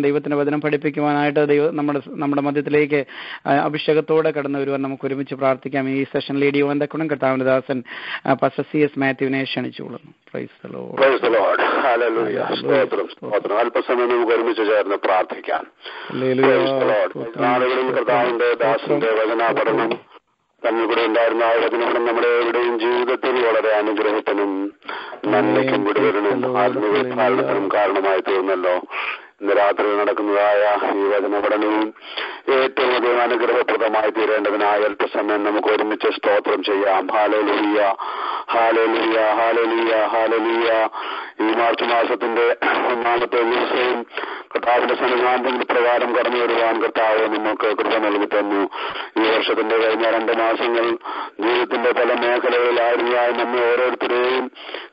ദൈവത്തിന്റെ വചനം പഠിപ്പിക്കുവാനായിട്ട് നമ്മുടെ മധ്യത്തിലേക്ക് അഭിഷേകത്തോടെ കടന്നു വരുവാൻ നമുക്ക് ഒരുമിച്ച് പ്രാർത്ഥിക്കാം. ഈ സെഷൻ ലീഡ് ചെയ്യുവാൻ തക്കണം കർത്താവിന്റെ ദാസൻ പാസ്റ്റർ CS മാത്യുവിനെ ക്ഷണിച്ചുകൊള്ളുന്നു. അല്പസമയം നമുക്ക് ഒരുമിച്ച് ചേർന്ന് പ്രാർത്ഥിക്കാം. നാളുകളിൽ കർത്താവിന്റെ ദാസന്റെ വചന പഠനം തമ്മിൽ കൂടെ ഉണ്ടായിരുന്ന ആ വചനം നമ്മുടെ എവിടെയും ജീവിതത്തിൽ വളരെ അനുഗ്രഹത്തിനും നന്മയ്ക്കും വിടുതലിനും ആത്മീയത്തിനും കാരണമായി തീർന്നല്ലോ. ഇന്ന് രാത്രി നടക്കുന്നതായ ഈ വചന പഠനവും ഏറ്റവും അധികം അനുഗ്രഹപ്രദമായി തീരേണ്ടതിനായി അല്പസമയം നമുക്ക് ഒരുമിച്ച് സ്തോത്രം ചെയ്യാം. Hallelujah, hallelujah, hallelujah, hallelujah. ഈ മാർച്ച് മാസത്തിന്റെ 1-ാമത്തെ ദിവസവും കർത്താവിന്റെ സന്നിധാനത്തിന്റെ പ്രകാരം കടന്നു വരുവാൻ കർത്താവ് നമുക്ക് കൃപ നൽകി തന്നു. ഈ വർഷത്തിന്റെ കഴിഞ്ഞ 2 മാസങ്ങൾ ജീവിതത്തിന്റെ പല മേഖലകളിലായിരുന്നായി നമ്മെ ഓരോരുത്തരെയും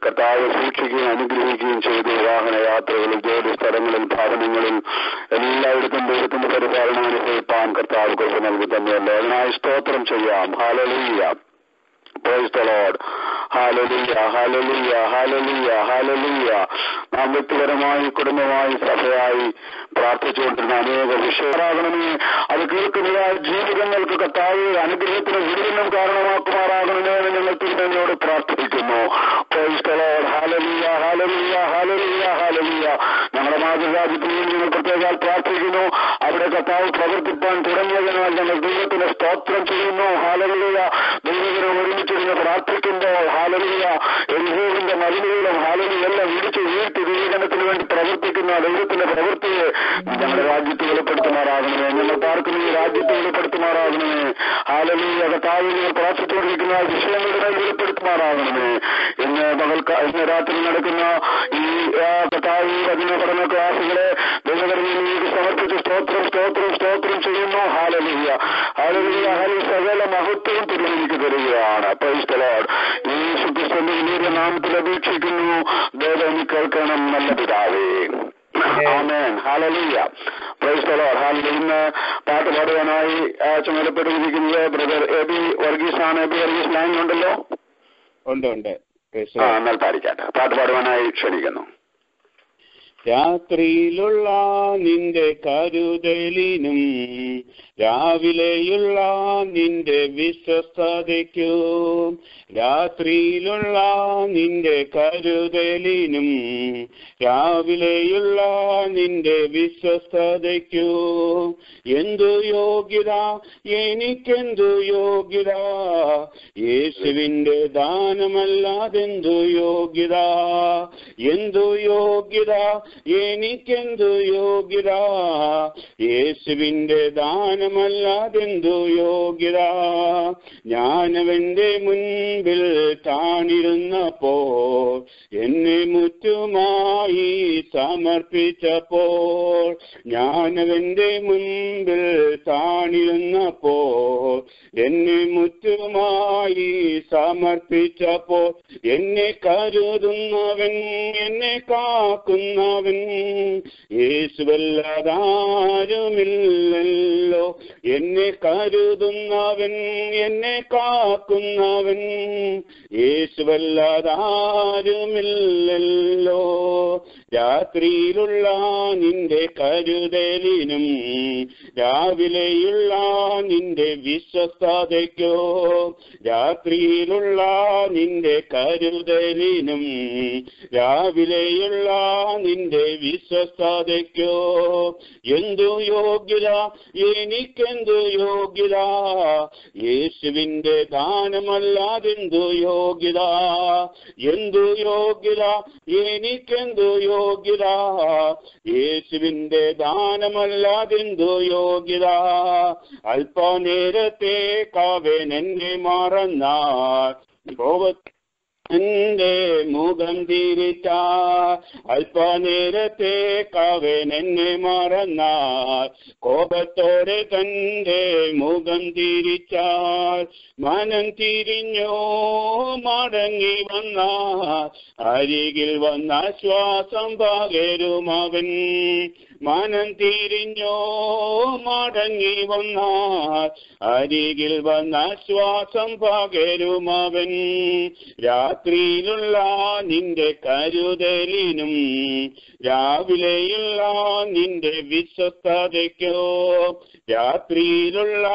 കർത്താവ് സൂക്ഷിക്കുകയും അനുഗ്രഹിക്കുകയും ചെയ്തു. വാഹന യാത്രകളിൽ, ജോലി സ്ഥലങ്ങളിൽ, ഭവനങ്ങളിൽ എല്ലായിടത്തും ദൈവത്തിന്റെ പരിപാലനം അനുഭവിപ്പാൻ കർത്താവ് കൃപ നൽകി തന്നെയല്ലോ. അതിനായി സ്തോത്രം ചെയ്യാം. Hallelujah. Praise the Lord. Hallelujah, hallelujah, hallelujah, hallelujah. നാം വ്യക്തിപരമായി, കുടുംബമായി, സഭയായി പ്രാർത്ഥിച്ചുകൊണ്ടിരുന്ന അനേക വിഷയമാകണമേ. അത് കേൾക്കുന്നതായ ജീവിതങ്ങൾക്ക് കർത്താവ് അനുഗ്രഹത്തിന് വിടുതലിനും കാരണമാക്കുമാറാകണമേ എന്ന് ഞങ്ങൾ തിരുമേനിയോട് പ്രാർത്ഥിക്കുന്നു. Praise the Lord. Hallelujah, hallelujah, hallelujah, hallelujah. ഞങ്ങളുടെ മാതൃരാജ്യത്തിന് ഞങ്ങൾ പ്രത്യേകം പ്രാർത്ഥിക്കുന്നു. അവിടെ കർത്താവ് പ്രവർത്തിപ്പാൻ തുടങ്ങിയതിനാൽ ഞങ്ങൾ ദൈവത്തിന് സ്തോത്രം ചെയ്യുന്നു. Hallelujah. ദൈവത്തിന് ഒരുമിച്ചിരുന്ന് പ്രാർത്ഥിക്കുമ്പോൾ ഹല്ലേലൂയ യെഹോവയുടെ മതിലുകളും ഹല്ലേലൂയ എല്ലാം ഇടിച്ചു വീഴ്ത്തി ദൈവജനത്തിന് വേണ്ടി പ്രവർത്തിക്കുന്ന ദൈവത്തിന്റെ പ്രവൃത്തിയെ ഞങ്ങളുടെ രാജ്യത്ത് വെളിപ്പെടുത്തുമാറാകണമേ. ഞങ്ങൾ പാർക്കുന്ന ഈ രാജ്യത്ത് വെളിപ്പെടുത്തുമാറാകണമേ. ഹല്ലേലൂയ. കർത്താവിൽ പ്രാർത്ഥിച്ചുകൊണ്ടിരിക്കുന്ന വിഷയങ്ങളുടെ മേൽ വെളിപ്പെടുത്തുമാറാകണമേ. ഇന്ന് രാത്രി നടക്കുന്ന ഈ കർത്താവ് വചന പഠന ക്ലാസുകളെ ദൈവകർമ്മയിലേക്ക് സമർപ്പിച്ച് സ്തോത്രം സ്തോത്രം സ്തോത്രം ചെയ്യുന്നു. Hallelujah, hallelujah. സകല മഹത്വവും തിരുവനിക്ക് തരികയാണ്. Praise the Lord. യേശുക്രിസ്തുവിന്റെ വലിയ നാമത്തിൽ അപേക്ഷിക്കുന്നു. ദൈവം കേൾക്കണം നല്ല പിതാവേ. ആമേൻ. ഹല്ലേലൂയ. Praise the Lord. ഹല്ലേലൂയ. ഇന്ന് പാട്ട് പാടുവാനായി ചുമതലപ്പെട്ടിരിക്കുന്നത് ബ്രദർ എബി വർഗീസ് ആണ്. എബി വർഗീസ് ലൈനിലുണ്ടല്ലോ? ഉണ്ട്. എന്നാൽ പാടിക്കാട്ടെ. പാട്ട് പാടുവാനായി ക്ഷണിക്കുന്നു. രാത്രിയിലുള്ള നിന്റെ കരുതലിനും രാവിലെയുള്ള നിന്റെ വിശ്വസ്തതയ്ക്കും, രാത്രിയിലുള്ള നിന്റെ കരുതലിനും രാവിലെയുള്ള നിന്റെ വിശ്വസ്തതയ്ക്കും എന്തു യോഗ്യത, എനിക്കെന്തു യോഗ്യത, യേശുവിന്റെ ദാനമല്ലാതെന്തു യോഗ്യത, എന്തു യോഗ്യത, എനിക്കെന്തു യോഗ്യത, യേശുവിന്റെ ദാനമല്ലാതെന്തു യോഗ്യത. ഞാനവന്റെ മുൻപിൽ താണിരുന്നപ്പോൾ, എന്നെ മുറ്റുമായി സമർപ്പിച്ചപ്പോൾ, ഞാനവന്റെ മുൻപിൽ താണിരുന്നപ്പോൾ, എന്നെ മുറ്റുമായി സമർപ്പിച്ചപ്പോൾ, എന്നെ കരുതുന്നവൻ, എന്നെ കാക്കുന്നവൻ, യേശുവല്ലാതാരുമില്ലല്ലോ. എന്നെ കരുതുന്നവൻ, എന്നെ കാക്കുന്നവൻ, യേശുവല്ലാതാരുമില്ലല്ലോ. രാത്രിയിലുള്ള നിന്റെ കരുതലിനും രാവിലെയുള്ള നിന്റെ വിശ്വസ്തതയ്ക്കോ, രാത്രിയിലുള്ള നിന്റെ കരുതലിനും രാവിലെയുള്ള നിന്റെ വിശ്വസ്തതയ്ക്കോ എന്തു യോഗ്യത, എനിക്കെന്തു യോഗ്യത, യേശുവിന്റെ ദാനമല്ലാതെന്തു യോഗ്യത, എന്തു യോഗ്യത, എനിക്കെന്തു യോഗ്യത, യേശുവിന്റെ ദാനമല്ലാതെന്തു യോഗ്യത. അല്പനേരത്തേക്കവൻ എന്നെ മറന്നാൽ എന്റെ മുഖം തിരിച്ചാൽ, അല്പനേരത്തേക്കവൻ എന്നെ മറന്നാൽ കോപത്തോടെ തന്റെ മുഖം തിരിച്ചാൽ, മനം തിരിഞ്ഞോ മടങ്ങി വന്നാൽ അരികിൽ വന്ന ശ്വാസം പകരുമവൻ, മനം തിരിഞ്ഞോ മടങ്ങി വന്നാൽ അരികിൽ വന്ന ശ്വാസം പകരുമവൻ. രാത്രിയിലുള്ള നിന്റെ കരുതലിനും രാവിലെയുള്ള നിന്റെ വിശ്വസ്തതയ്ക്കോ, രാത്രിയിലുള്ള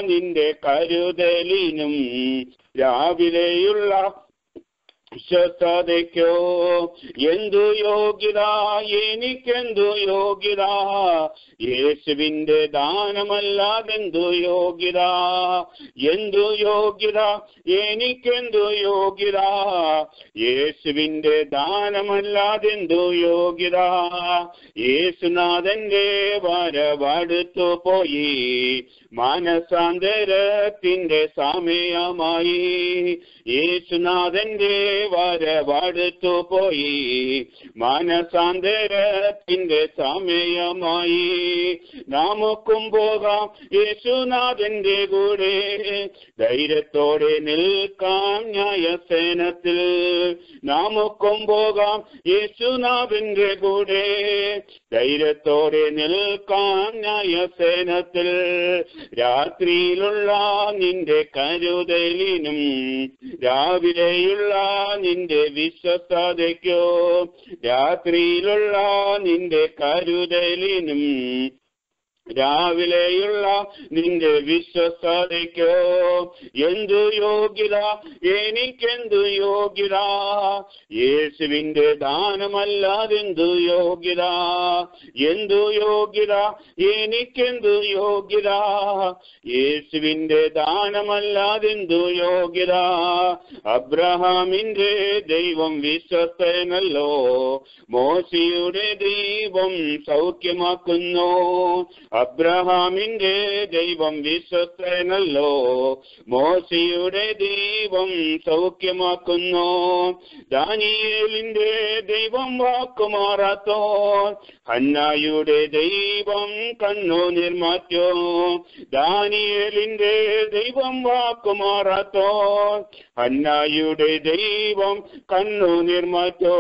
നിന്റെ കരുതലിനും രാവിലെയുള്ള വിശ്വസ്തതയ്ക്കോ എന്തു യോഗ്യത, എനിക്കെന്തു യോഗ്യത, യേശുവിന്റെ ദാനമല്ലാതെന്തു യോഗ്യത, എന്തു യോഗ്യത, എനിക്കെന്തു യോഗ്യത, യേശുവിന്റെ ദാനമല്ലാതെന്തു യോഗ്യത. യേശുനാഥന്റെ വരവടുത്തു പോയി, മനസാന്തരത്തിന്റെ സമയമായി. യേശുനാഥന്റെ വരവടുത്തു പോയി, മനസാന്തരത്തിന്റെ സമയമായി. നമുക്കും പോകാം യേശുനാഥന്റെ കൂടെ, ധൈര്യത്തോടെ നിൽക്കാം ന്യായസേനത്തിൽ. നമുക്കും പോകാം യേശുനാഥന്റെ കൂടെ, ധൈര്യത്തോടെ നിൽക്കാം ന്യായസേനത്തിൽ. രാത്രിയിലുള്ള നിന്റെ കരുതലിനും രാവിലെയുള്ള നിന്റെ വിശ്വസ്തതയ്ക്കോ, രാത്രിയിലുള്ള നിന്റെ കരുതലിനും രാവിലെയുള്ള നിന്റെ വിശ്വസ്തതയ്ക്കോ എന്തു യോഗ്യത, എനിക്കെന്തു യോഗ്യത, യേശുവിന്റെ ദാനമല്ലാതെന്തു യോഗ്യത, എന്തു യോഗ്യത, എനിക്കെന്തു യോഗ്യത, യേശുവിന്റെ ദാനമല്ലാതെന്തു യോഗ്യത. അബ്രഹാമിന്റെ ദൈവം വിശ്വസ്തനല്ലോ, മോശയുടെ ദൈവം സൗഖ്യമാക്കുന്നു. അബ്രഹാമിന്റെ ദൈവം വിശ്വസ്തനല്ലോ, മോശയുടെ ദൈവം സൗഖ്യമാക്കുന്നു. ദാനിയേലിന്റെ ദൈവം വാക്കുമാറാത്തോ, ഹന്നായുടെ ദൈവം കണ്ണുനീർ മാറ്റോ. ദാനിയേലിന്റെ ദൈവം വാക്കുമാറാത്തോ, ഹന്നായുടെ ദൈവം കണ്ണുനീർ മാറ്റോ.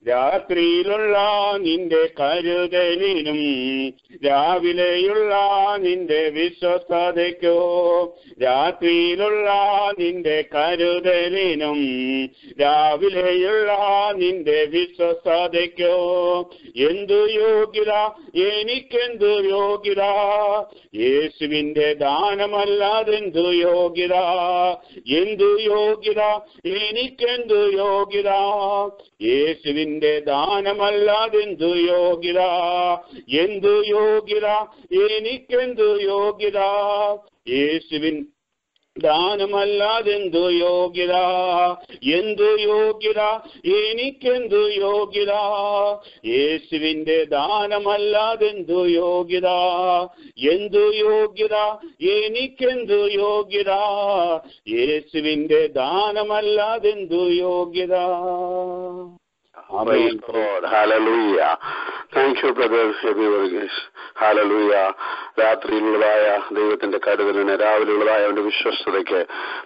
രാത്രിയിലുള്ള നിന്റെ കരുതലിനും രാവിലെയുള്ള നിന്റെ വിശ്വസ്തതയ്ക്കോ, രാത്രിയിലുള്ള നിന്റെ കരുതലിനും രാവിലെയുള്ള നിന്റെ വിശ്വസ്തതയ്ക്കോ എന്തു യോഗ്യത, എനിക്കെന്തു യോഗ്യത, യേശുവിന്റെ ദാനമല്ലാതെന്തു യോഗ്യത, എന്തു യോഗ്യത, എനിക്കെന്തു യോഗ്യത, യേശുവിന്റെ ദാനമല്ലാതെന്തു യോഗ്യത, എന്തു യോഗ്യത, എനിക്കെന്തു യോഗ്യത, യേശുവിൻ ദാനമല്ലാതെന്തു യോഗ്യത, എന്തു യോഗ്യത, എനിക്കെന്തു യോഗ്യത, യേശുവിന്റെ ദാനമല്ലാതെന്തു യോഗ്യത, എന്തു യോഗ്യത, എനിക്കെന്തു യോഗ്യത, യേശുവിന്റെ ദാനമല്ലാതെന്തു യോഗ്യത. Praise God. Hallelujah. Thank you, brother Ebi Varghese. Hallelujah. രാത്രിയിലുള്ളതായ ദൈവത്തിന്റെ കരുതലിന് രാവിലെയുള്ളതായ അവന്റെ വിശ്വസ്തതയ്ക്ക്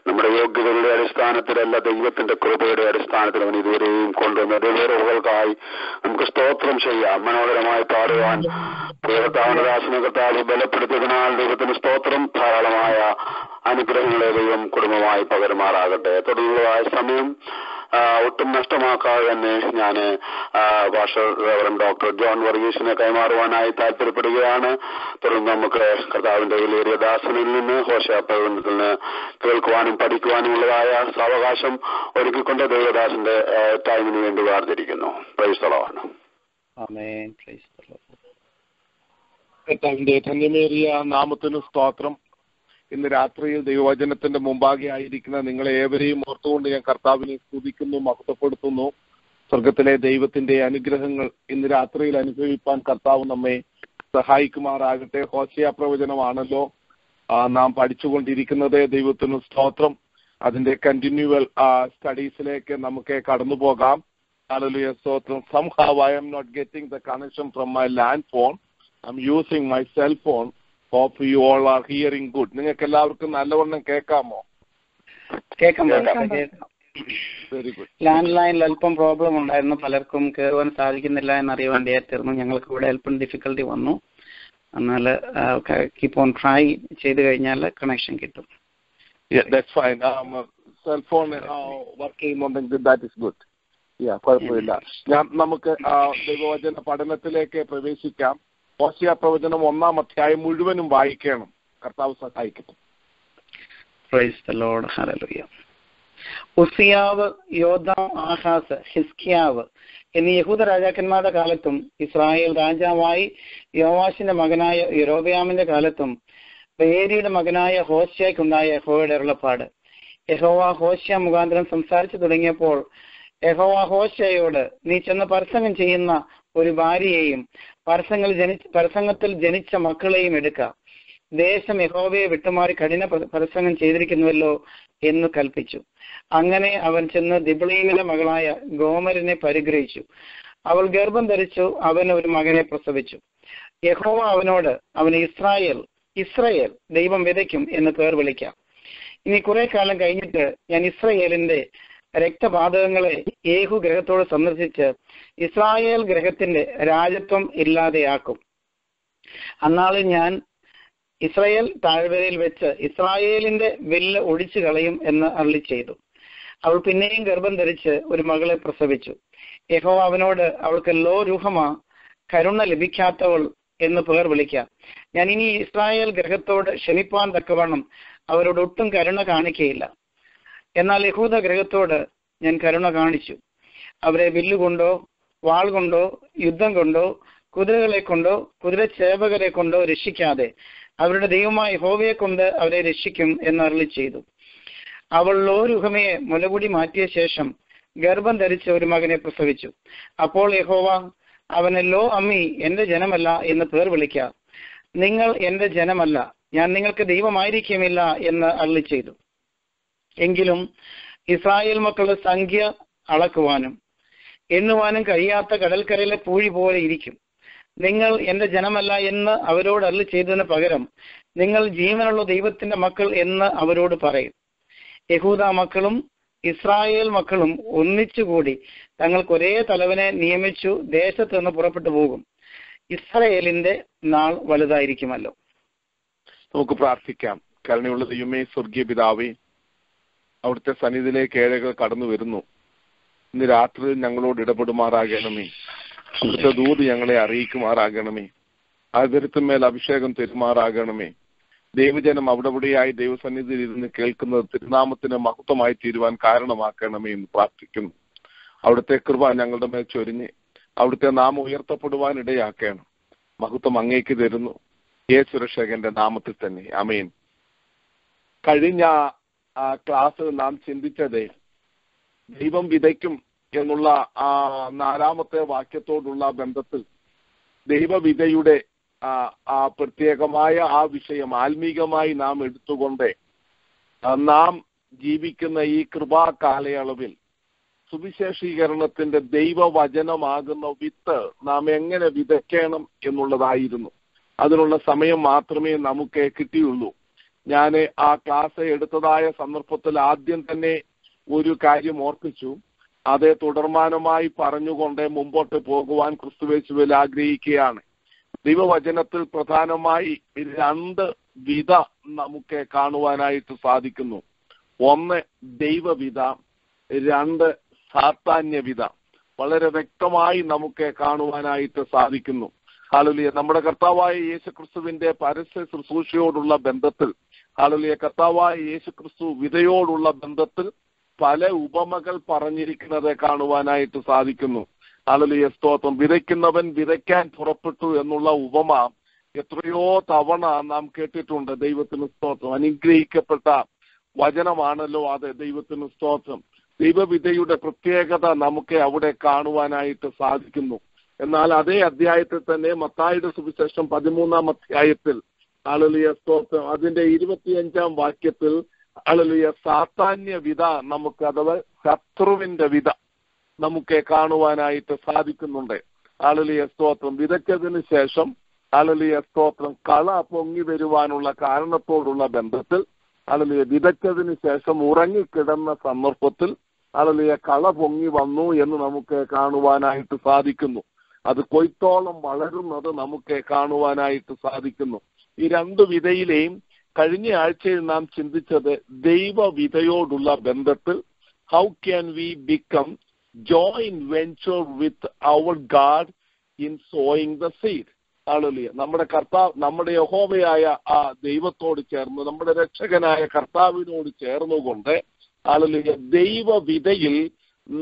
നമ്മുടെ യോഗ്യതകളുടെ അടിസ്ഥാനത്തിലല്ല, ദൈവത്തിന്റെ കൃപയുടെ അടിസ്ഥാനത്തിൽ അവൻ ഇതുവരെയും കൊണ്ടുവന്ന ദൈവകൾക്കായി നമുക്ക് സ്തോത്രം ചെയ്യാം. മനോഹരമായി പാടുവാൻ കർത്താവിന്റെ കർത്താവ് ബലപ്പെടുത്തിയതിനാൽ ദൈവത്തിന് സ്തോത്രം. ധാരാളമായ അനുഗ്രഹങ്ങളെ ദൈവം കുടുംബമായി പകരുമാറാകട്ടെ. തുടർന്നുള്ളതായ സമയം ഒട്ടും നഷ്ടമാക്കാതെ തന്നെ ഞാൻ പാസ്റ്റർ റവറൻഡ് ഡോക്ടർ ജോൺ വർഗീസിനെ കൈമാറുവാനായി താല്പര്യപ്പെടുകയാണ്. തുടർന്ന് നമുക്ക് കർത്താവിന്റെ വിലയേറിയ ദാസനിൽ നിന്ന് ഹോശേയ പ്രവചനത്തിൽ നിന്ന് കേൾക്കുവാനും പഠിക്കുവാനുമുള്ളതായ സാവകാശം ഒരുക്കിക്കൊണ്ട് ദൈവദാസന്റെ ടൈമിന് വേണ്ടി വേർതിരിക്കുന്നു. Price the Lord. Amen. Price the Lord. കർത്താവിന്റെ ധന്യമേറിയ നാമത്തിന് സ്തോത്രം. ഇന്ന് രാത്രിയിൽ ദൈവവചനത്തിന്റെ മുമ്പാകെ ആയിരിക്കുന്ന നിങ്ങളെ ഏവരെയും ഓർത്തുകൊണ്ട് ഞാൻ കർത്താവിനെ സ്തുതിക്കുന്നു, മഹത്വപ്പെടുത്തുന്നു. സ്വർഗത്തിലെ ദൈവത്തിന്റെ അനുഗ്രഹങ്ങൾ ഇന്ന് രാത്രിയിൽ അനുഭവിപ്പാൻ കർത്താവ് നമ്മെ സഹായിക്കുമാറാകട്ടെ. ഹോശേയ പ്രവചനമാണല്ലോ നാം പഠിച്ചുകൊണ്ടിരിക്കുന്നത്. ദൈവത്തിന് സ്തോത്രം. അതിന്റെ കണ്ടിന്യൂവൽ സ്റ്റഡീസിലേക്ക് നമുക്ക് കടന്നു പോകാം. ഹല്ലേലൂയ, സ്തോത്രം. Somehow I am not getting the connection from my land phone. I'm using my cell phone. Hope you all are hearing good. നിങ്ങൾക്ക് എല്ലാവർക്കും നല്ലവണ്ണം കേൾക്കാമോ? കേൾക്കാം. Very good. ലാൻഡ് ലൈനിൽ അല്പം പ്രോബ്ലം ഉണ്ടായിരുന്നു, പലർക്കും കയറുവാൻ സാധിക്കുന്നില്ല എന്നറിയാൻ വേണ്ടിയായിരുന്നു. ഞങ്ങൾക്ക് ഇവിടെ അല്പം ഡിഫിക്കൽട്ടി വന്നു. എന്നാൽ കീപ്പ് ഓൺ ട്രൈ ചെയ്ത് കഴിഞ്ഞാൽ കണക്ഷൻ കിട്ടും. That's fine. Cell phone work ചെയ്യുന്നുണ്ടെങ്കിൽ ദാറ്റ് ഇസ് ഗുഡ്. കുഴപ്പമില്ല. നമുക്ക് ദൈവവചന പഠനത്തിലേക്ക് പ്രവേശിക്കാം. ഹോശിയ പ്രവചനം 1-ാം അധ്യായം മുഴുവനും വായിക്കണം. കർത്താവ് സഹായിക്കട്ടെ. Praise the Lord. ഹല്ലേലൂയ. ഉസിയാവ്, യോഥാം, ആഹാസ്, ഹിസ്കിയാവ് എന്നീ യഹൂദ രാജാക്കന്മാരുടെ കാലത്തും ഇസ്രായേൽ രാജാവായി യോവാശിന്റെ മകനായ യൊരോബെയാമിന്റെ കാലത്തും ബേരിയുടെ മകനായ ഹോശയ്ക്കുണ്ടായ യഹോവയുടെ അരുളപ്പാട്. യഹോവ ഹോശയ മുഖാന്തരം സംസാരിച്ചു തുടങ്ങിയപ്പോൾ യഹോവ ഹോശയോട്, നീ ചെന്ന് പരസംഗം ചെയ്യുന്ന ഒരു ഭാര്യയെയും പരസംഗത്തിൽ ജനിച്ച മക്കളെയും എടുക്കുക. ദേശം യഹോവയെ വിട്ടുമാറി കഠിന പരസംഗം ചെയ്തിരിക്കുന്നുവല്ലോ എന്ന് കൽപ്പിച്ചു. അങ്ങനെ അവൻ ചെന്ന് ദിബ്ലീമിലെ മകളായ ഗോമരിനെ പരിഗ്രഹിച്ചു. അവൾ ഗർഭം ധരിച്ചു. അവൻ ഒരു മകനെ പ്രസവിച്ചു. യഹോവ അവനോട്, അവന് ഇസ്രായേൽ ദൈവം വിതയ്ക്കും എന്ന് പേർ വിളിക്കാം. ഇനി കുറെ കാലം കഴിഞ്ഞിട്ട് ഞാൻ ഇസ്രായേലിന്റെ രക്തപാതകങ്ങളെ യേഹു ഗ്രഹത്തോട് സന്ദർശിച്ച് ഇസ്രായേൽ ഗ്രഹത്തിന്റെ രാജത്വം ഇല്ലാതെയാക്കും. അന്നാളിൽ ഞാൻ ഇസ്രായേൽ താഴ്വരയിൽ വെച്ച് ഇസ്രായേലിന്റെ വില്ല് ഒടിച്ചു കളയും എന്ന് അരുളി ചെയ്തു. അവൾ പിന്നെയും ഗർഭം ധരിച്ച് ഒരു മകളെ പ്രസവിച്ചു. യഹോവ അവനോട്, അവൾക്ക് ലോ രുഹമ, കരുണ ലഭിക്കാത്തവൾ എന്ന് പേർ വിളിക്കാം. ഞാൻ ഇനി ഇസ്രായേൽ ഗ്രഹത്തോട് ക്ഷമിപ്പാൻ തക്കവണ്ണം അവരോട് ഒട്ടും കരുണ കാണിക്കയില്ല. എന്നാൽ യഹൂദ ഗ്രഹത്തോട് ഞാൻ കരുണ കാണിച്ചു. അവരെ വില്ലുകൊണ്ടോ വാൾ കൊണ്ടോ യുദ്ധം കൊണ്ടോ കുതിരകളെ കൊണ്ടോ കുതിരച്ചേവകരെ കൊണ്ടോ രക്ഷിക്കാതെ അവരുടെ ദൈവമായ യഹോവയെ കൊണ്ട് അവരെ രക്ഷിക്കും എന്ന് അരുളി ചെയ്തു. അവൾ ലോ രുഹമയെ മുലകുടി മാറ്റിയ ശേഷം ഗർഭം ധരിച്ച് ഒരു മകനെ പ്രസവിച്ചു. അപ്പോൾ യഹോവ അവനെ ലോ അമ്മി, എന്റെ ജനമല്ല എന്ന് പേർ വിളിക്കാം. നിങ്ങൾ എന്റെ ജനമല്ല, ഞാൻ നിങ്ങൾക്ക് ദൈവമായിരിക്കുമില്ല എന്ന് അരുളി ചെയ്തു. എങ്കിലും ഇസ്രായേൽ മക്കളുടെ സംഖ്യ അളക്കുവാനും എണ്ണുവാനും കഴിയാത്ത കടൽക്കരയിലെ പൂഴി പോലെ ഇരിക്കും. നിങ്ങൾ എന്റെ ജനമല്ല എന്ന് അവരോട് അരുളി ചെയ്തതിന് പകരം നിങ്ങൾ ജീവനുള്ള ദൈവത്തിന്റെ മക്കൾ എന്ന് അവരോട് പറയും. യഹൂദ മക്കളും ഇസ്രായേൽ മക്കളും ഒന്നിച്ചുകൂടി തങ്ങൾക്ക് ഒരേ തലവനെ നിയമിച്ചു ദേശത്ത് നിന്ന് പുറപ്പെട്ടു പോകും. ഇസ്രായേലിന്റെ നാൾ വലുതായിരിക്കുമല്ലോ. നമുക്ക് പ്രാർത്ഥിക്കാം. കരുണയുള്ള ദൈവമേ, സ്വർഗീയ പിതാവേ, അവിടുത്തെ സന്നിധിയിലേക്ക് ഏഴകൾ കടന്നു വരുന്നു. ഇന്ന് രാത്രി ഞങ്ങളോട് ഇടപെടുമാറാകണമേ. അവിടുത്തെ ദൂത് ഞങ്ങളെ അറിയിക്കുമാറാകണമേ. ആദരത്തിന്മേൽ അഭിഷേകം തരുമാറാകണമേ. ദൈവജനം അവിടെയായി ദൈവസന്നിധിയിൽ ഇരുന്ന് കേൾക്കുന്നത് തിരുനാമത്തിന് മഹത്വമായി തീരുവാൻ കാരണമാക്കണമേ എന്ന് പ്രാർത്ഥിക്കുന്നു. അവിടുത്തെ കൃപ ഞങ്ങളുടെ മേൽ ചൊരിഞ്ഞ് അവിടുത്തെ നാമം ഉയർത്തപ്പെടുവാൻ ഇടയാക്കണം. മഹത്വം അങ്ങേക്ക് തരുന്നു, യേശു രക്ഷകന്റെ നാമത്തിൽ തന്നെ, ആമേൻ. കഴിഞ്ഞ ക്ലാസ് നാം ചിന്തിച്ചത് ദൈവം വിതയ്ക്കും എന്നുള്ള 4-ാമത്തെ വാക്യത്തോടുള്ള ബന്ധത്തിൽ ദൈവവിതയുടെ പ്രത്യേകമായ ആ വിഷയം ആത്മീകമായി നാം എടുത്തുകൊണ്ട് നാം ജീവിക്കുന്ന ഈ കൃപാ കാലയളവിൽ സുവിശേഷീകരണത്തിന്റെ ദൈവവചനമാകുന്ന വിത്ത് നാം എങ്ങനെ വിതയ്ക്കണം എന്നുള്ളതായിരുന്നു. അതിനുള്ള സമയം മാത്രമേ നമുക്ക് കിട്ടിയുള്ളൂ. ഞാൻ ആ ക്ലാസ് എടുത്തതായ സന്ദർഭത്തിൽ ആദ്യം തന്നെ ഒരു കാര്യം ഓർപ്പിച്ചു. അതേ തുടർമാനമായി പറഞ്ഞുകൊണ്ട് മുമ്പോട്ട് പോകുവാൻ ക്രിസ്തുയേശുവിൽ ആഗ്രഹിക്കുകയാണ്. ദൈവവചനത്തിൽ പ്രധാനമായി 2 വിധ നമുക്ക് കാണുവാനായിട്ട് സാധിക്കുന്നു. 1 ദൈവവിധ, 2 സാത്താന്യവിധ. വളരെ വ്യക്തമായി നമുക്ക് കാണുവാനായിട്ട് സാധിക്കുന്നു. ഹല്ലേലൂയ. നമ്മുടെ കർത്താവായ യേശുക്രിസ്തുവിന്റെ പരസ്യ ശുശ്രൂഷയോടുള്ള ബന്ധത്തിൽ, ഹല്ലേലൂയ, കർത്താവായ യേശുക്രിസ്തു വിതയോടുള്ള ബന്ധത്തിൽ പല ഉപമകൾ പറഞ്ഞിരിക്കുന്നത് കാണുവാനായിട്ട് സാധിക്കുന്നു. ഹല്ലേലൂയ, സ്തോത്രം. വിതയ്ക്കുന്നവൻ വിതയ്ക്കാൻ പുറപ്പെട്ടു എന്നുള്ള ഉപമ എത്രയോ തവണ നാം കേട്ടിട്ടുണ്ട്. ദൈവത്തിന് സ്തോത്രം. അനുഗ്രഹിക്കപ്പെട്ട വചനമാണല്ലോ അത്. ദൈവത്തിന് സ്തോത്രം. ദൈവവിതയുടെ പ്രത്യേകത നമുക്ക് അവിടെ കാണുവാനായിട്ട് സാധിക്കുന്നു. എന്നാൽ അതേ അധ്യായത്തിൽ തന്നെ മത്തായിയുടെ സുവിശേഷം 13-ാം അധ്യായത്തിൽ, ഹല്ലേലൂയ, സ്തോത്രം, അതിന്റെ 25-ാം വാക്യത്തിൽ, ഹല്ലേലൂയ, സാത്താന്യ വിധ നമുക്ക്, അഥവാ ശത്രുവിന്റെ വിധ നമുക്ക് കാണുവാനായിട്ട് സാധിക്കുന്നുണ്ട്. ഹല്ലേലൂയ, സ്തോത്രം. വിതച്ചതിന് ശേഷം, ഹല്ലേലൂയ, സ്തോത്രം, കള പൊങ്ങി വരുവാനുള്ള കാരണത്തോടുള്ള ബന്ധത്തിൽ, ഹല്ലേലൂയ, വിതച്ചതിന് ശേഷം ഉറങ്ങിക്കിടന്ന സന്ദർഭത്തിൽ, ഹല്ലേലൂയ കള പൊങ്ങി വന്നു എന്ന് നമുക്ക് കാണുവാനായിട്ട് സാധിക്കുന്നു. അത് കൊയ്ത്തോളം വളരുന്നത് നമുക്ക് കാണുവാനായിട്ട് സാധിക്കുന്നു. ഈ രണ്ട് വിതയിലെയും കഴിഞ്ഞ ആഴ്ചയിൽ നാം ചിന്തിച്ചത് ദൈവവിതയോടുള്ള ബന്ധത്തിൽ how can we become joint venture with our God in sowing the seed. Hallelujah നമ്മുടെ കർത്താവ്, നമ്മുടെ യഹോവയായ ആ ദൈവത്തോട് ചേർന്ന്, നമ്മുടെ രക്ഷകനായ കർത്താവിനോട് ചേർന്നുകൊണ്ട് ഹല്ലേലൂയ ദൈവവിതയിൽ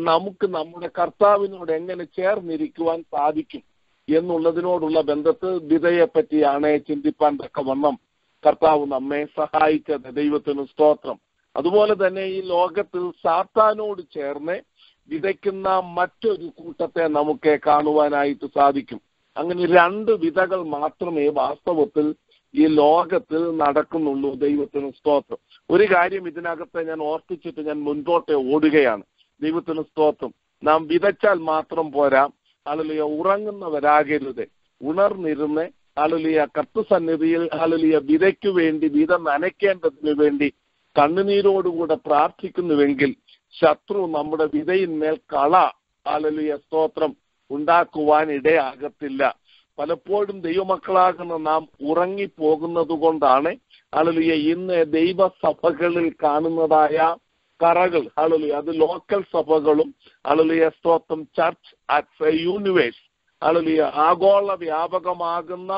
നമുക്ക് നമ്മുടെ കർത്താവിനോട് എങ്ങനെ ചേർന്നിരിക്കുവാൻ സാധിക്കും എന്നുള്ളതിനോടുള്ള ബന്ധത്തിൽ വിതയെ പറ്റിയാണ് ചിന്തിപ്പാൻ തക്കവണ്ണം കർത്താവ് നമ്മെ സഹായിച്ചത്. ദൈവത്തിന് സ്തോത്രം. അതുപോലെ തന്നെ ഈ ലോകത്തിൽ സാത്താനോട് ചേർന്ന് വിതയ്ക്കുന്ന മറ്റൊരു കൂട്ടത്തെ നമുക്ക് കാണുവാനായിട്ട് സാധിക്കും. അങ്ങനെ രണ്ട് വിതകൾ മാത്രമേ വാസ്തവത്തിൽ ഈ ലോകത്തിൽ നടക്കുന്നുള്ളൂ. ദൈവത്തിന് സ്തോത്രം. ഒരു കാര്യം ഇതിനകത്ത് ഞാൻ ഓർപ്പിച്ചിട്ട് ഞാൻ മുൻപോട്ട് ഓടുകയാണ്. ദൈവത്തിന് സ്തോത്രം. നാം വിതച്ചാൽ മാത്രം പോരാ, ഹല്ലേലൂയ ഉറങ്ങുന്നവരാകരുത്. ഉണർന്നിരുന്ന് ഹല്ലേലൂയ കർത്തൃസന്നിധിയിൽ ഹല്ലേലൂയ വിതയ്ക്കു വേണ്ടി, വിത നനയ്ക്കേണ്ടതിന് വേണ്ടി കണ്ണുനീരോടുകൂടെ പ്രാർത്ഥിക്കുന്നുവെങ്കിൽ ശത്രു നമ്മുടെ വിതയിന്മേൽ കള ഹല്ലേലൂയ സ്തോത്രം ഉണ്ടാക്കുവാൻ ഇടയാകത്തില്ല. പലപ്പോഴും ദൈവമക്കളാകുന്ന നാം ഉറങ്ങിപ്പോകുന്നത് കൊണ്ടാണ് ഹല്ലേലൂയ ഇന്ന് ദൈവസഭകളിൽ കാണുന്നതായ കറകൾ, ഹല്ലേലൂയ അത് ലോക്കൽ സഭകളും ഹല്ലേലൂയ സ്തോത്രം church at A universe, hallelujah ആഗോള വ്യാപകമാകുന്ന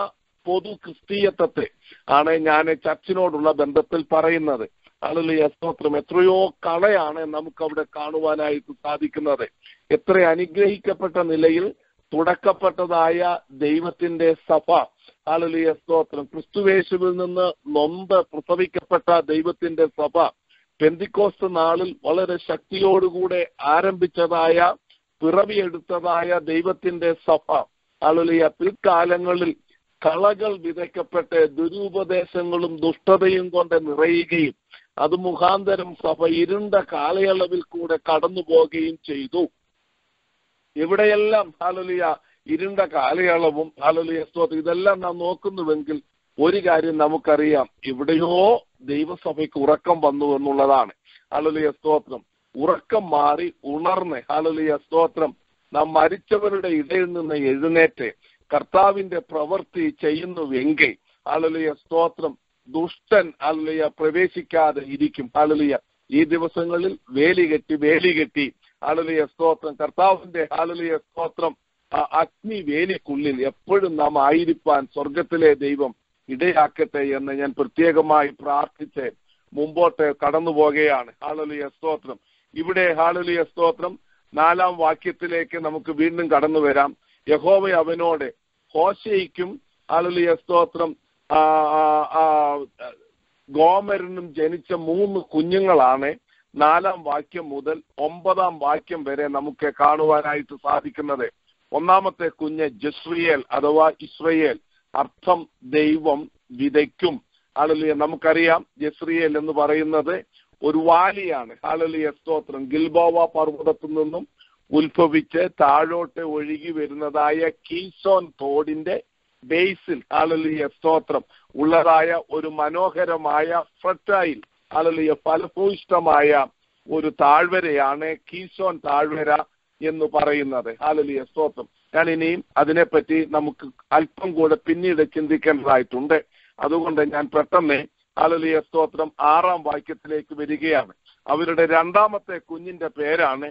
പൊതു ക്രിസ്തീയത്വത്തെ ആണ് ഞാൻ ചർച്ചിനോടുള്ള ബന്ധത്തിൽ പറയുന്നത്. ഹല്ലേലൂയ സ്തോത്രം. എത്രയോ കളയാണ് നമുക്ക് അവിടെ കാണുവാനായിട്ട് സാധിക്കുന്നത്. എത്ര അനുഗ്രഹിക്കപ്പെട്ട നിലയിൽ തുടക്കപ്പെട്ടതായ ദൈവത്തിന്റെ സഭ, ഹല്ലേലൂയ സ്തോത്രം, ക്രിസ്തുവേശുവിൽ നിന്ന് നൊന്ത് പ്രസവിക്കപ്പെട്ട ദൈവത്തിന്റെ സഭ, പെന്തിക്കോസ്ത് നാളിൽ വളരെ ശക്തിയോടുകൂടെ ആരംഭിച്ചതായ, പിറവിയെടുത്തതായ ദൈവത്തിന്റെ സഭ, ഹല്ലേലൂയ പിൽക്കാലങ്ങളിൽ കളകൾ വിതയ്ക്കപ്പെട്ട് ദുരുപദേശങ്ങളും ദുഷ്ടതയും കൊണ്ട് നിറയുകയും അത് മുഖാന്തരം സഭ ഇരുണ്ട കാലയളവിൽ കൂടെ കടന്നു പോവുകയും ചെയ്തു. എവിടെയെല്ലാം ഹല്ലേലൂയ ഇരുണ്ട കാലയളവും ഹല്ലേലൂയ സ്തോത്രം ഇതെല്ലാം നാം നോക്കുന്നുവെങ്കിൽ ഒരു കാര്യം നമുക്കറിയാം, എവിടെയോ ദൈവസഭയ്ക്ക് ഉറക്കം വന്നു എന്നുള്ളതാണ്. ഹല്ലേലൂയ സ്തോത്രം. ഉറക്കം മാറി ഉണർന്ന് ഹല്ലേലൂയ സ്തോത്രം നാം മരിച്ചവരുടെ ഇടയിൽ നിന്ന് എഴുന്നേറ്റ് കർത്താവിന്റെ പ്രവൃത്തി ചെയ്യുന്നുവെങ്കിൽ ഹല്ലേലൂയ സ്തോത്രം ദുഷ്ടൻ ഹല്ലേലൂയ പ്രവേശിക്കാതെ ഇരിക്കും. ഹല്ലേലൂയ ഈ ദിവസങ്ങളിൽ വേലി കെട്ടി ഹല്ലേലൂയ സ്തോത്രം കർത്താവിന്റെ ഹല്ലേലൂയ സ്തോത്രം അഗ്നി വേലിക്കുള്ളിൽ എപ്പോഴും നാം ആയിരിക്കാൻ സ്വർഗത്തിലെ ദൈവം ഇടയാക്കട്ടെ എന്ന് ഞാൻ പ്രത്യേകമായി പ്രാർത്ഥിച്ച് മുമ്പോട്ട് കടന്നു പോകുകയാണ്. ഹല്ലേലൂയ സ്തോത്രം. ഇവിടെ ഹല്ലേലൂയ സ്തോത്രം 4-ാം വാക്യത്തിലേക്ക് നമുക്ക് വീണ്ടും കടന്നു വരാം. യഹോവ അവനോട്, ഹോശയ്ക്കും ഹല്ലേലൂയ സ്തോത്രം ഗോമരനും ജനിച്ച 3 കുഞ്ഞുങ്ങളാണ് 4-ാം വാക്യം മുതൽ 9-ാം വാക്യം വരെ നമുക്ക് കാണുവാനായിട്ട് സാധിക്കുന്നത്. ഒന്നാമത്തെ കുഞ്ഞ് ജസ്രിയേൽ അഥവാ ഇസ്രയേൽ, അർത്ഥം ദൈവം വിതയ്ക്കും. ഹല്ലേലൂയ നമുക്കറിയാം ജസ്രിയേൽ എന്ന് പറയുന്നത് ഒരു വാലിയാണ്. ഹല്ലേലൂയ സ്തോത്രം. ഗിൽബോവ പർവ്വതത്തിൽ നിന്നും ഉത്ഭവിച്ച് താഴോട്ട് ഒഴുകി വരുന്നതായ കീസോൻ തോടിന്റെ ബേസിൽ ഹല്ലേലൂയ സ്തോത്രം ഉള്ളതായ ഒരു മനോഹരമായ ഫെർട്ടൈൽ ഹല്ലേലൂയ ഫലഭൂയിഷ്ഠമായ ഒരു താഴ്വരയാണ് കീസോൻ താഴ്വര എന്ന് പറയുന്നത്. ഹല്ലേലൂയ സ്തോത്രം. ഞാൻ ഇനിയും അതിനെപ്പറ്റി നമുക്ക് അല്പം കൂടെ പിന്നീട് ചിന്തിക്കേണ്ടതായിട്ടുണ്ട്. അതുകൊണ്ട് ഞാൻ പെട്ടെന്ന് ഹല്ലേലൂയ സ്തോത്രം 6-ാം വാക്യത്തിലേക്ക് വരികയാണ്. അവരുടെ 2-ാമത്തെ കുഞ്ഞിന്റെ പേരാണ്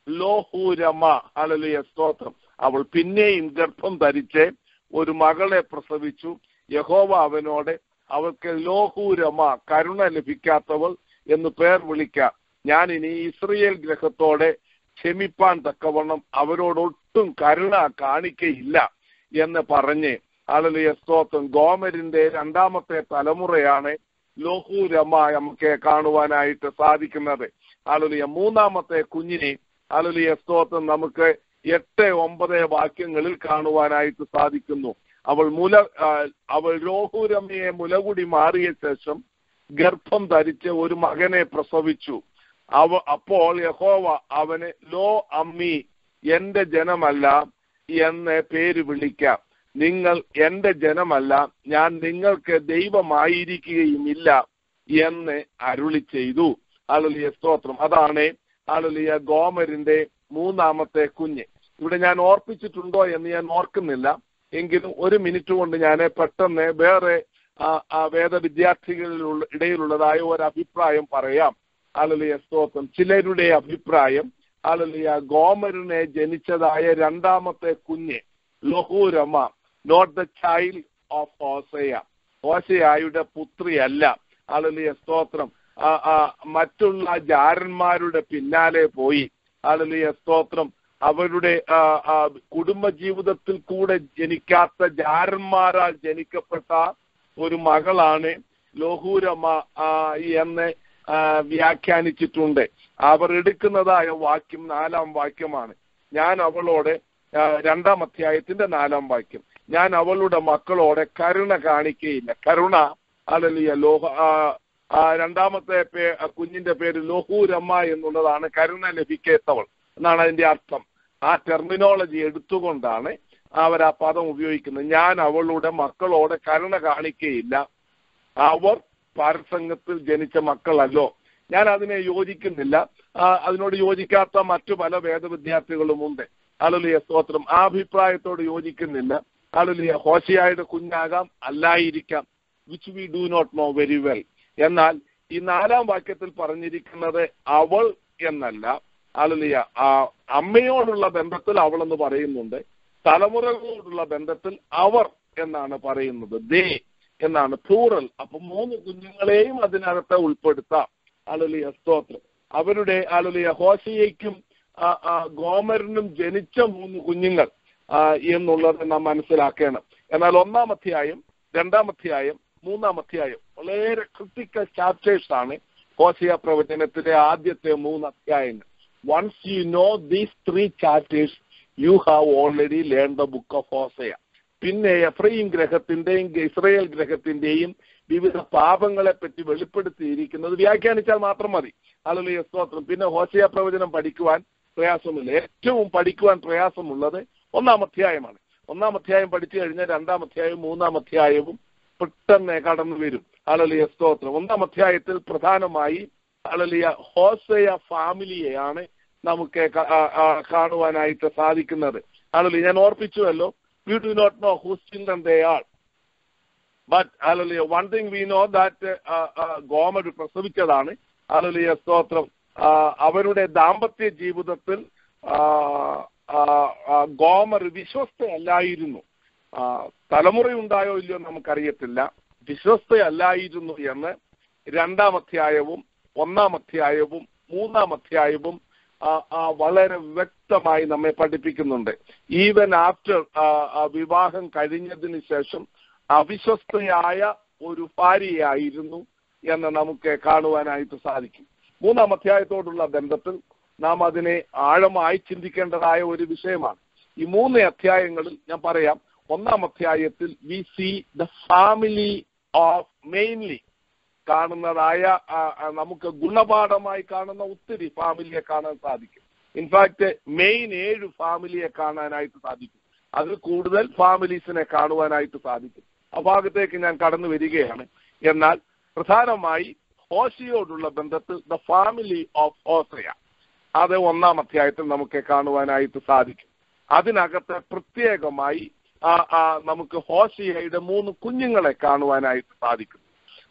ലോഹൂരമ. ഹല്ലേലൂയ സ്തോത്രം. അവൾ പിന്നെയും ഗർഭം ധരിച്ച് ഒരു മകളെ പ്രസവിച്ചു. യഹോവ അവനോട്, അവൾക്ക് ലോഹൂരമ, കരുണ ലഭിക്കാത്തവൾ എന്ന് പേർ വിളിക്കാം. ഞാൻ ഇനി ഇസ്രയേൽ ഗ്രഹത്തോടെ ക്ഷമിപ്പാൻ തക്കവണ്ണം അവരോടൊട്ടും കരുണ കാണിക്കയില്ല എന്ന് പറഞ്ഞ് ഹല്ലേലൂയ സ്തോത്രം ഗോമരിന്റെ 2-ാമത്തെ തലമുറയാണ് ലോഹൂരമ നമുക്ക് കാണുവാനായിട്ട് സാധിക്കുന്നത്. ഹല്ലേലൂയ 3-ാമത്തെ കുഞ്ഞിനെ ഹല്ലേലൂയ സ്തോത്രം നമുക്ക് 8-9 വാക്യങ്ങളിൽ കാണുവാനായിട്ട് സാധിക്കുന്നു. അവൾ ലോഹൂരമയെ മുലകുടി മാറിയ ശേഷം ഗർഭം ധരിച്ച് ഒരു മകനെ പ്രസവിച്ചു. അപ്പോൾ യഹോവ അവന് ലോ അമ്മി, എന്റെ ജനമല്ല എന്ന് പേര് വിളിക്കാം. നിങ്ങൾ എന്റെ ജനമല്ല, ഞാൻ നിങ്ങൾക്ക് ദൈവമായിരിക്കുകയുമില്ല എന്ന് അരുളി ചെയ്തു. ഹല്ലേലൂയ സ്തോത്രം. അതാണ് ഹല്ലേലൂയ ഗോമരിന്റെ മൂന്നാമത്തെ കുഞ്ഞ്. ഇവിടെ ഞാൻ ഓർപ്പിച്ചിട്ടുണ്ടോ എന്ന് ഞാൻ ഓർക്കുന്നില്ല, എങ്കിലും ഒരു മിനിറ്റ് കൊണ്ട് ഞാൻ പെട്ടെന്ന് വേറെ വേദ വിദ്യാർത്ഥികളിലുള്ള ഇടയിലുള്ളതായ ഒരു അഭിപ്രായം പറയാം. ഹല്ലേലൂയ സ്തോത്രം. ചിലരുടെ അഭിപ്രായം ഹല്ലേലൂയ ഗോമരിനെ ജനിച്ചതായ രണ്ടാമത്തെ കുഞ്ഞ് ലഹൂരമ not the child of Hosea, ഹോസേയയുടെ പുത്രിയല്ല. ഹല്ലേലൂയ സ്തോത്രം. മറ്റുള്ള ജാരന്മാരുടെ പിന്നാലെ പോയി ഹല്ലേലൂയ സ്തോത്രം അവരുടെ കുടുംബജീവിതത്തിൽ കൂടെ ജനിക്കാത്ത ജാരന്മാരാൽ ജനിക്കപ്പെട്ട ഒരു മകളാണ് ലഹൂരമ എന്ന് വ്യാഖ്യാനിച്ചിട്ടുണ്ട്. അവർ എടുക്കുന്നതായ വാക്യം 4-ാം വാക്യമാണ്. ഞാൻ അവളോട് 2-ാം അധ്യായത്തിന്റെ 4-ാം വാക്യം, ഞാൻ അവളുടെ മക്കളോട് കരുണ കാണിക്കുകയില്ല. കരുണ ഹല്ലേലൂയ രണ്ടാമത്തെ കുഞ്ഞിന്റെ പേര് ലഹൂരമ്മ എന്നുള്ളതാണ്. കരുണ ലഭിക്കാത്തവൾ എന്നാണ് അതിന്റെ അർത്ഥം. ആ ടെർമിനോളജി എടുത്തുകൊണ്ടാണ് അവർ ആ പദം ഉപയോഗിക്കുന്നത്. ഞാൻ അവളുടെ മക്കളോട് കരുണ കാണിക്കുകയില്ല, അവർ പാരസംഗത്തിൽ ജനിച്ച മക്കളല്ലോ. ഞാൻ അതിനെ യോജിക്കുന്നില്ല. അതിനോട് യോജിക്കാത്ത മറ്റു പല വേദവിദ്യാർത്ഥികളുമുണ്ട്. ഹല്ലേലൂയ സ്തോത്രം. ആ അഭിപ്രായത്തോട് യോജിക്കുന്നില്ല. ഹല്ലേലൂയ ഹോശേയയുടെ കുഞ്ഞാകാം, അല്ലായിരിക്കാം, which we do not know very well. എന്നാൽ ഈ 4-ാം വാക്യത്തിൽ പറഞ്ഞിരിക്കുന്നത് അവൾ എന്നല്ല. ഹല്ലേലൂയ അമ്മയോടുള്ള ബന്ധത്തിൽ അവൾ എന്ന് പറയുന്നുണ്ട്, തലമുറകളോടുള്ള ബന്ധത്തിൽ അവർ എന്നാണ് പറയുന്നത്, ദേ എന്നാണ് പ്ലൂറൽ. അപ്പൊ 3 കുഞ്ഞുങ്ങളെയും അതിനകത്ത് ഉൾപ്പെടുത്താം. ഹല്ലേലൂയ സ്തോത്രം. അവരുടെ ഹല്ലേലൂയ ഹോശേയയ്ക്കും ഗോമരിനും ജനിച്ച 3 കുഞ്ഞുങ്ങൾ എന്നുള്ളത് നാം മനസ്സിലാക്കണം. എന്നാൽ 1-ാം അധ്യായം, 2-ാം അധ്യായം, 3-ാം അധ്യായം വളരെ ക്രിട്ടിക്കൽ ചാപ്റ്റേഴ്സ് ആണ് ഹോശേയ പ്രവചനത്തിലെ ആദ്യത്തെ 3 അധ്യായങ്ങൾ. Once you know these 3 chapters, you have already learned the book of Hosea. പിന്നെ എഫ്രയീം ഗ്രഹത്തിന്റെയും ഇസ്രായേൽ ഗ്രഹത്തിന്റെയും വിവിധ പാപങ്ങളെ പറ്റി വെളിപ്പെടുത്തിയിരിക്കുന്നത് വ്യാഖ്യാനിച്ചാൽ മാത്രം മതി. ഹല്ലേലൂയ സ്തോത്രം. പിന്നെ ഹോശേയ പ്രവചനം പഠിക്കുവാൻ പ്രയാസമില്ല. ഏറ്റവും പഠിക്കുവാൻ പ്രയാസമുള്ളത് 1-ാം അധ്യായമാണ്. 1-ാം അധ്യായം പഠിച്ചു കഴിഞ്ഞാൽ 2-ാം അധ്യായവും 3-ാം അധ്യായവും പെട്ടെന്ന് കടന്നു വരും. ഹല്ലേലൂയ സ്തോത്രം. 1-ാം അധ്യായത്തിൽ പ്രധാനമായി ഹല്ലേലൂയ ഹോശേയ ഫാമിലിയെയാണ് നമുക്ക് കാണുവാനായിട്ട് സാധിക്കുന്നത്. ഹല്ലേലൂയ ഞാൻ ഓർപ്പിച്ചുവല്ലോ, we do not know whose children they are, but hallelujah, one thing we know that Gomer പ്രസവിച്ചതാണ്. ഹല്ലേലൂയ സ്തോത്രം. അവരുടെ ദാമ്പത്യ ജീവിതത്തിൽ ഗോമർ വിശ്വസ്തയല്ലായിരുന്നു. തലമുറയുണ്ടായോ ഇല്ലയോ നമുക്കറിയത്തില്ല. വിശ്വസ്തയല്ലായിരുന്നു എന്ന് 2-ാം അധ്യായവും 1-ാം അധ്യായവും 3-ാം അധ്യായവും വളരെ വ്യക്തമായി നമ്മെ പഠിപ്പിക്കുന്നുണ്ട്. ഈവൻ ആഫ്റ്റർ വിവാഹം കഴിഞ്ഞതിന് ശേഷം അവിശ്വസ്തയായ ഒരു ഭാര്യയായിരുന്നു എന്ന് നമുക്ക് കാണുവാനായിട്ട് സാധിക്കും. 3-ാം അധ്യായത്തോടുള്ള ബന്ധത്തിൽ നാം അതിനെ ആഴമായി ചിന്തിക്കേണ്ടതായ ഒരു വിഷയമാണ്. ഈ 3 അധ്യായങ്ങളിൽ ഞാൻ പറയാം. 1-ാം അധ്യായത്തിൽ we see the family of mainly കാണുന്നതായ നമുക്ക് ഗുണപാഠമായി കാണുന്ന ഒത്തിരി ഫാമിലിയെ കാണാൻ സാധിക്കും. ഇൻഫാക്ട് മെയിൻ 7 ഫാമിലിയെ കാണാനായിട്ട് സാധിക്കും. അതിൽ കൂടുതൽ ഫാമിലീസിനെ കാണുവാനായിട്ട് സാധിക്കും. ആ ഭാഗത്തേക്ക് ഞാൻ കടന്നു വരികയാണ്. എന്നാൽ പ്രധാനമായി ഹോശേയയോടുള്ള ബന്ധത്തിൽ ദ ഫാമിലി ഓഫ് ഹോസേയ, അത് 1-ാം അധ്യായത്തിൽ നമുക്ക് കാണുവാനായിട്ട് സാധിക്കും. അതിനകത്ത് പ്രത്യേകമായി നമുക്ക് ഹോശേയയുടെ 3 കുഞ്ഞുങ്ങളെ കാണുവാനായിട്ട് സാധിക്കും.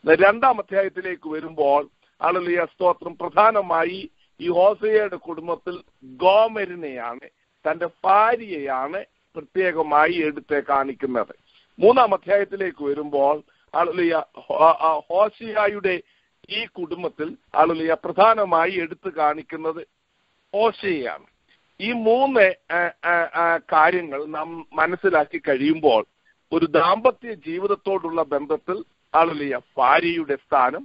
2-ാം അധ്യായത്തിലേക്ക് വരുമ്പോൾ ഹല്ലേലൂയ സ്തോത്രം പ്രധാനമായി ഈ ഹോശേയയുടെ കുടുംബത്തിൽ ഗോമരിനെയാണ്, തന്റെ ഭാര്യയെയാണ് പ്രത്യേകമായി എടുത്ത് കാണിക്കുന്നത്. 3-ാം അധ്യായത്തിലേക്ക് വരുമ്പോൾ ഹല്ലേലൂയ ഹോശേയയുടെ ഈ കുടുംബത്തിൽ ഹല്ലേലൂയ പ്രധാനമായി എടുത്ത് കാണിക്കുന്നത് ഹോശേയയാണ്. ഈ 3 കാര്യങ്ങൾ നാം മനസ്സിലാക്കി കഴിയുമ്പോൾ ഒരു ദാമ്പത്യ ജീവിതത്തോടുള്ള ബന്ധത്തിൽ ഹല്ലേലൂയ ഭാര്യയുടെ സ്ഥാനം,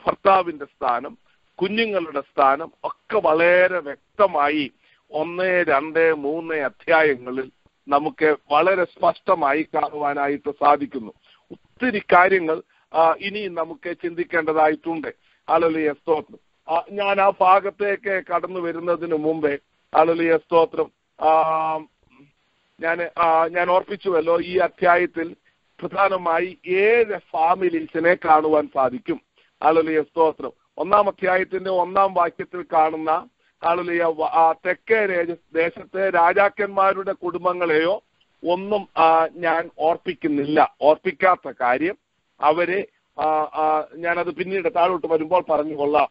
ഭർത്താവിന്റെ സ്ഥാനം, കുഞ്ഞുങ്ങളുടെ സ്ഥാനം ഒക്കെ വളരെ വ്യക്തമായി 1, 2, 3 അധ്യായങ്ങളിൽ നമുക്ക് വളരെ സ്പഷ്ടമായി കാണുവാനായിട്ട് സാധിക്കുന്നു. ഒത്തിരി കാര്യങ്ങൾ ഇനി നമുക്ക് ചിന്തിക്കേണ്ടതായിട്ടുണ്ട്. ഹല്ലേലൂയ സ്തോത്രം. ഞാൻ ആ ഭാഗത്തേക്ക് കടന്നു വരുന്നതിന് മുമ്പേ ഹല്ലേലൂയ സ്തോത്രം ഞാൻ ഓർപ്പിച്ചുവല്ലോ, ഈ അധ്യായത്തിൽ പ്രധാനമായി 7 ഫാമിലീസിനെ കാണുവാൻ സാധിക്കും. ഹല്ലേലൂയ സ്തോത്രം. 1-ാം അധ്യായത്തിന്റെ 1-ാം വാക്യത്തിൽ കാണുന്ന തെക്കേ ദേശത്തെ രാജാക്കന്മാരുടെ കുടുംബങ്ങളെയോ ഒന്നും ഞാൻ ഓർപ്പിക്കാത്ത കാര്യം അവരെ ഞാനത് പിന്നീട് താഴോട്ട് വരുമ്പോൾ പറഞ്ഞുകൊള്ളാം.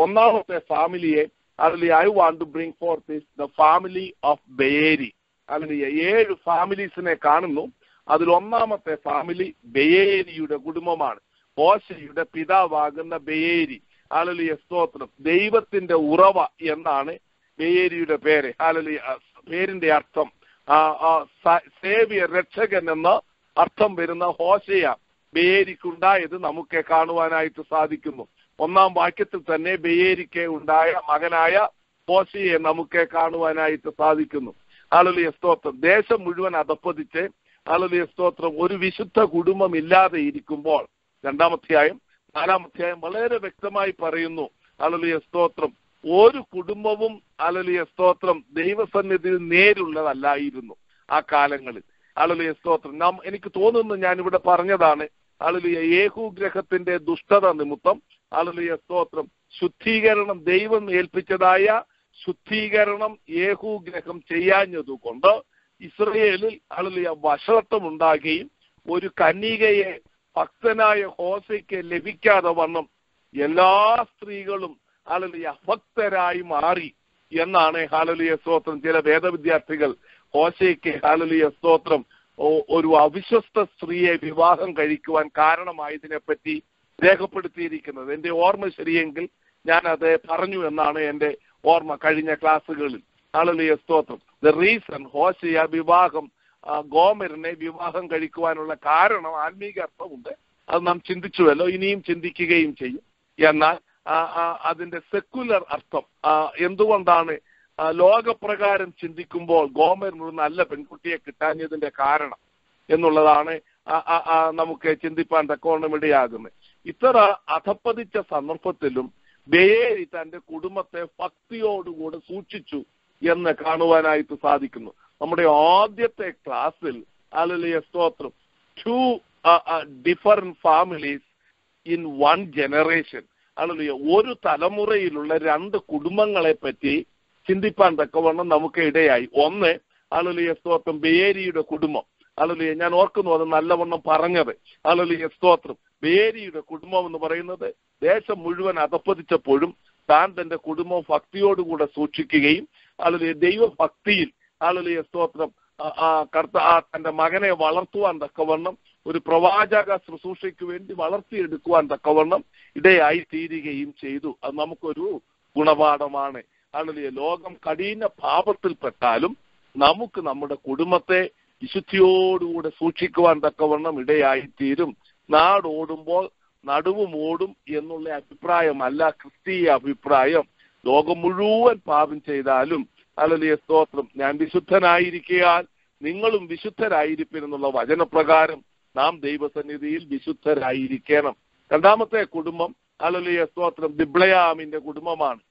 ഒന്നാമത്തെ ഫാമിലിയെ I want to bring forth is the family of Beeri. 7 ഫാമിലീസിനെ കാണുന്നു. അതിൽ ഒന്നാമത്തെ ഫാമിലി ബെയേരിയുടെ കുടുംബമാണ്. ഹോശയുടെ പിതാവാകുന്ന ബെയേരി. സ്തോത്രം. ദൈവത്തിന്റെ ഉറവ എന്നാണ് ബെയേരിയുടെ പേര്. പേരിന്റെ അർത്ഥം സേവിയർ, രക്ഷകൻ എന്ന അർത്ഥം വരുന്ന ഹോശയ ബെയേരിക്കുണ്ടായത് നമുക്ക് കാണുവാനായിട്ട് സാധിക്കുന്നു. 1-ാം വാക്യത്തിൽ തന്നെ ബെയേരിക്ക് ഉണ്ടായ മകനായ ഹോശയെ നമുക്ക് കാണുവാനായിട്ട് സാധിക്കുന്നു. സ്തോത്രം. ദേശം മുഴുവൻ അധപ്പതിച്ച് സ്തോത്രം ഒരു വിശുദ്ധ കുടുംബം ഇല്ലാതെ ഇരിക്കുമ്പോൾ 2-ാം അധ്യായം 4-ാം അധ്യായം വളരെ വ്യക്തമായി പറയുന്നു. സ്തോത്രം. ഒരു കുടുംബവും സ്തോത്രം ദൈവസന്നിധിയിൽ നേരുള്ളതല്ലായിരുന്നു ആ കാലങ്ങളിൽ. സ്തോത്രം. എനിക്ക് തോന്നുന്നു ഞാൻ ഇവിടെ പറഞ്ഞതാണ്. യേഹൂ ഗ്രഹത്തിന്റെ ദുഷ്ടത നിമിത്തം സ്തോത്രം ശുദ്ധീകരണം ദൈവം ഏൽപ്പിച്ചതായ ശുദ്ധീകരണം യേഹൂ ഗ്രഹം ചെയ്യാഞ്ഞതുകൊണ്ട് ഇസ്രയേലിൽ വഷളത്വമുണ്ടാകുകയും ഒരു കന്യകയെ ഭക്തനായ ഹോശയ്ക്ക് ലഭിക്കാതെ വണ്ണം എല്ലാ സ്ത്രീകളും അഭക്തരായി മാറി എന്നാണ് സ്തോത്രം ചില വേദവിദ്യാർത്ഥികൾ ഹോശയ്ക്ക് സ്തോത്രം ഒരു അവിശ്വസ്ത സ്ത്രീയെ വിവാഹം കഴിക്കുവാൻ കാരണമായതിനെ പറ്റി രേഖപ്പെടുത്തിയിരിക്കുന്നത്. എന്റെ ഓർമ്മ ശരിയെങ്കിൽ ഞാൻ അത് പറഞ്ഞു എന്നാണ് എന്റെ ഓർമ്മ കഴിഞ്ഞ ക്ലാസ്സുകളിൽ. സ്തോത്രം. ദ റീസൺ ഹോശയ ഗോമറിനെ വിവാഹം കഴിക്കുവാനുള്ള കാരണം ആത്മീക അർത്ഥമുണ്ട്. അത് നാം ചിന്തിച്ചുവല്ലോ, ഇനിയും ചിന്തിക്കുകയും ചെയ്യും. എന്നാൽ അതിന്റെ സെക്കുലർ അർത്ഥം എന്തുകൊണ്ടാണ് ലോകപ്രകാരം ചിന്തിക്കുമ്പോൾ ഗോമറിന് ഒരു നല്ല പെൺകുട്ടിയെ കിട്ടാഞ്ഞതിന്റെ കാരണം എന്നുള്ളതാണ് നമുക്ക് ചിന്തിപ്പാൻ തക്കവണ്ണം ഇടയാകുന്നത്. ഇത്ര അധപ്പതിച്ച സന്ദർഭത്തിലും ബെയേരി തന്റെ കുടുംബത്തെ ഭക്തിയോടുകൂടെ സൂക്ഷിച്ചു എന്ന് കാണുവാനായിട്ട് സാധിക്കുന്നു. നമ്മുടെ ആദ്യത്തെ ക്ലാസ്സിൽ സ്തോത്രം 2 ഡിഫറന്റ് ഫാമിലീസ് ഇൻ 1 ജനറേഷൻ, ഒരു തലമുറയിലുള്ള 2 കുടുംബങ്ങളെ പറ്റി ചിന്തിപ്പാൻ തക്കവണ്ണം നമുക്ക് ഇടയായി. ഒന്ന് സ്തോത്രം ബെയേരിയുടെ കുടുംബം. ഞാൻ ഓർക്കുന്നു അത് നല്ലവണ്ണം പറഞ്ഞത്. സ്തോത്രം. ബെയേരിയുടെ കുടുംബം എന്ന് പറയുന്നത് ദേശം മുഴുവൻ അധപ്പതിച്ചപ്പോഴും താൻ തന്റെ കുടുംബം ഭക്തിയോടുകൂടെ സൂക്ഷിക്കുകയും ദൈവഭക്തിയിൽ സ്തോത്രം തന്റെ മകനെ വളർത്തുവാൻ തക്കവണ്ണം ഒരു പ്രവാചക ശുശ്രൂഷയ്ക്ക് വേണ്ടി വളർത്തിയെടുക്കുവാൻ തക്കവണ്ണം ഇടയായി തീരുകയും ചെയ്തു. അത് നമുക്കൊരു ഗുണപാഠമാണ്. ലോകം കഠിന പാപത്തിൽപ്പെട്ടാലും നമുക്ക് നമ്മുടെ കുടുംബത്തെ വിശുദ്ധിയോടുകൂടെ സൂക്ഷിക്കുവാൻ തക്കവണ്ണം ഇടയായി തീരും. നാടോടുമ്പോൾ നടുവും ഓടും എന്നുള്ള അഭിപ്രായമല്ല ക്രിസ്തീയ അഭിപ്രായം. ലോകം മുഴുവൻ പാപം ചെയ്താലും സ്തോത്രം ഞാൻ വിശുദ്ധനായിരിക്കാൻ നിങ്ങളും വിശുദ്ധരായിരിക്കും എന്നുള്ള വചനപ്രകാരം നാം ദൈവസന്നിധിയിൽ വിശുദ്ധരായിരിക്കണം. 2-ാമത്തെ കുടുംബം സ്തോത്രം ദിബ്ലയാമിന്റെ കുടുംബമാണ്.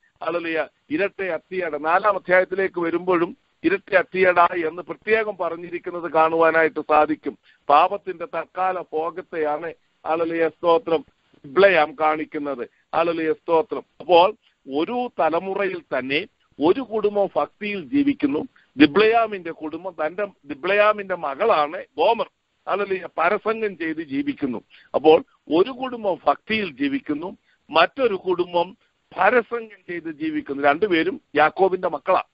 ഇരട്ട അത്തിയട 4-ാം അധ്യായത്തിലേക്ക് വരുമ്പോഴും ഇരട്ട അത്തിയട എന്ന് പ്രത്യേകം പറഞ്ഞിരിക്കുന്നത് കാണുവാനായിട്ട് സാധിക്കും. പാപത്തിന്റെ തൽക്കാല ഭോഗത്തെയാണ് സ്തോത്രം ദിബ്ലയാം കാണിക്കുന്നത്. സ്തോത്രം. അപ്പോൾ ഒരു തലമുറയിൽ തന്നെ ഒരു കുടുംബം ഭക്തിയിൽ ജീവിക്കുന്നു. ദിബ്ലയാമിന്റെ കുടുംബം ദിബ്ലയാമിന്റെ മകളാണ് ഗോമർ. പരസംഗം ചെയ്ത് ജീവിക്കുന്നു. അപ്പോൾ ഒരു കുടുംബം ഭക്തിയിൽ ജീവിക്കുന്നു, മറ്റൊരു കുടുംബം പരസംഗം ചെയ്ത് ജീവിക്കുന്നു. 2 പേരും യാക്കോബിന്റെ മക്കളാണ്.